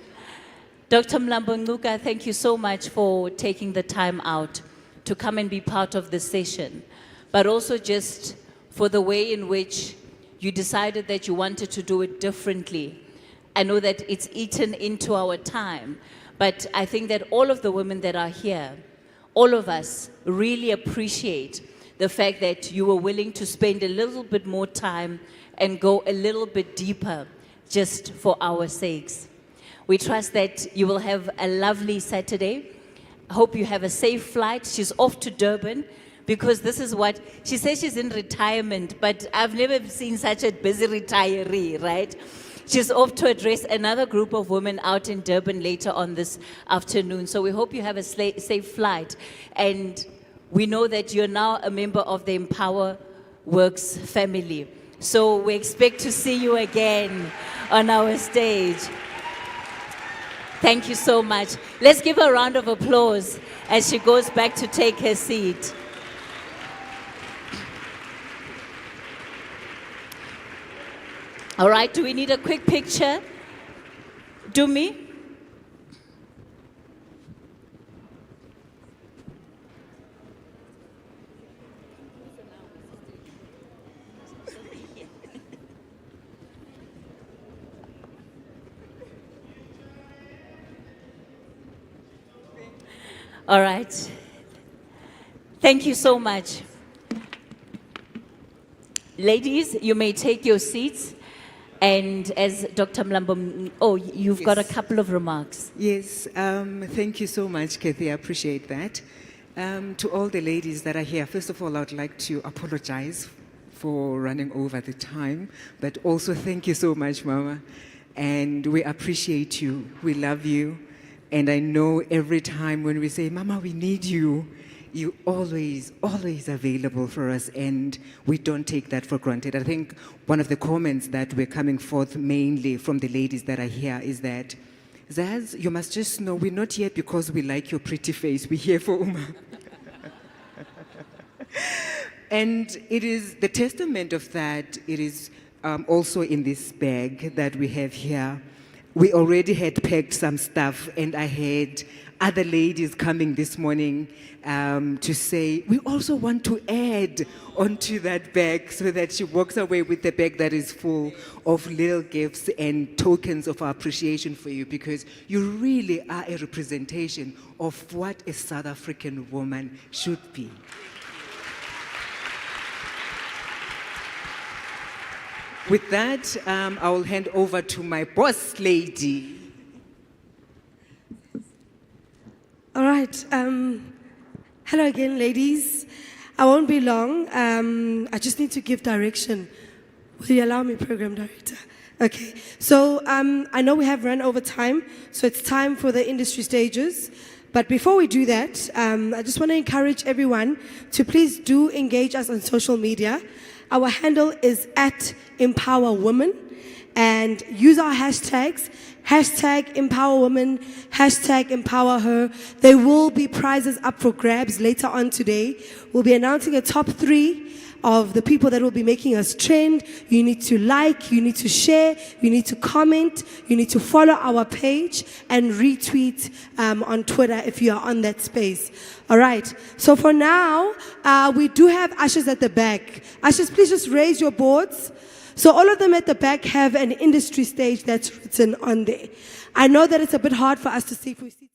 Dr. Mlambo-Ngcuka, thank you so much for taking the time out to come and be part of this session, but also just for the way in which you decided that you wanted to do it differently. I know that it's eaten into our time, but I think that all of the women that are here, all of us really appreciate the fact that you were willing to spend a little bit more time and go a little bit deeper just for our sakes. We trust that you will have a lovely Saturday. I hope you have a safe flight. She's off to Durban because this is what, she says she's in retirement, but I've never seen such a busy retiree, right? She's off to address another group of women out in Durban later on this afternoon. So we hope you have a safe flight. And we know that you're now a member of the Empowa Works family. So we expect to see you again on our stage. Thank you so much. Let's give her a round of applause as she goes back to take her seat. All right, do we need a quick picture? Do me? All right. Thank you so much. Ladies, you may take your seats. And as Dr. Mlambo, oh, you've got a couple of remarks. Yes, thank you so much, Kathy. I appreciate that. To all the ladies that are here, first of all, I'd like to apologize for running over the time, but also thank you so much, Mama. And we appreciate you. We love you. And I know every time when we say, Mama, we need you, you're always available for us, and we don't take that for granted. I think one of the comments that were coming forth mainly from the ladies that are here is that, Zaz, you must just know we're not here because we like your pretty face. We're here for Uma. And it is the testament of that, it is also in this bag that we have here. We already had packed some stuff, and I had other ladies coming this morning to say, we also want to add onto that bag, so that she walks away with the bag that is full of little gifts and tokens of our appreciation for you, because you really are a representation of what a South African woman should be. With that, I will hand over to my boss lady. All right. Hello again, ladies. I won't be long. I just need to give direction. Will you allow me, Program Director? Okay. So I know we have run over time, so it's time for the industry stages. But before we do that, I just want to encourage everyone to please do engage us on social media. Our handle is @EmpowerWomen, and use our hashtags, #EmpowerWomen, #EmpowerHer. There will be prizes up for grabs later on today. We'll be announcing a top 3 of the people that will be making us trend. You need to like, you need to share, you need to comment, you need to follow our page and retweet on Twitter if you are on that space. All right, so for now, we do have ushers at the back. Ushers, please just raise your boards. So all of them at the back have an industry stage that's written on there. I know that it's a bit hard for us to see if we see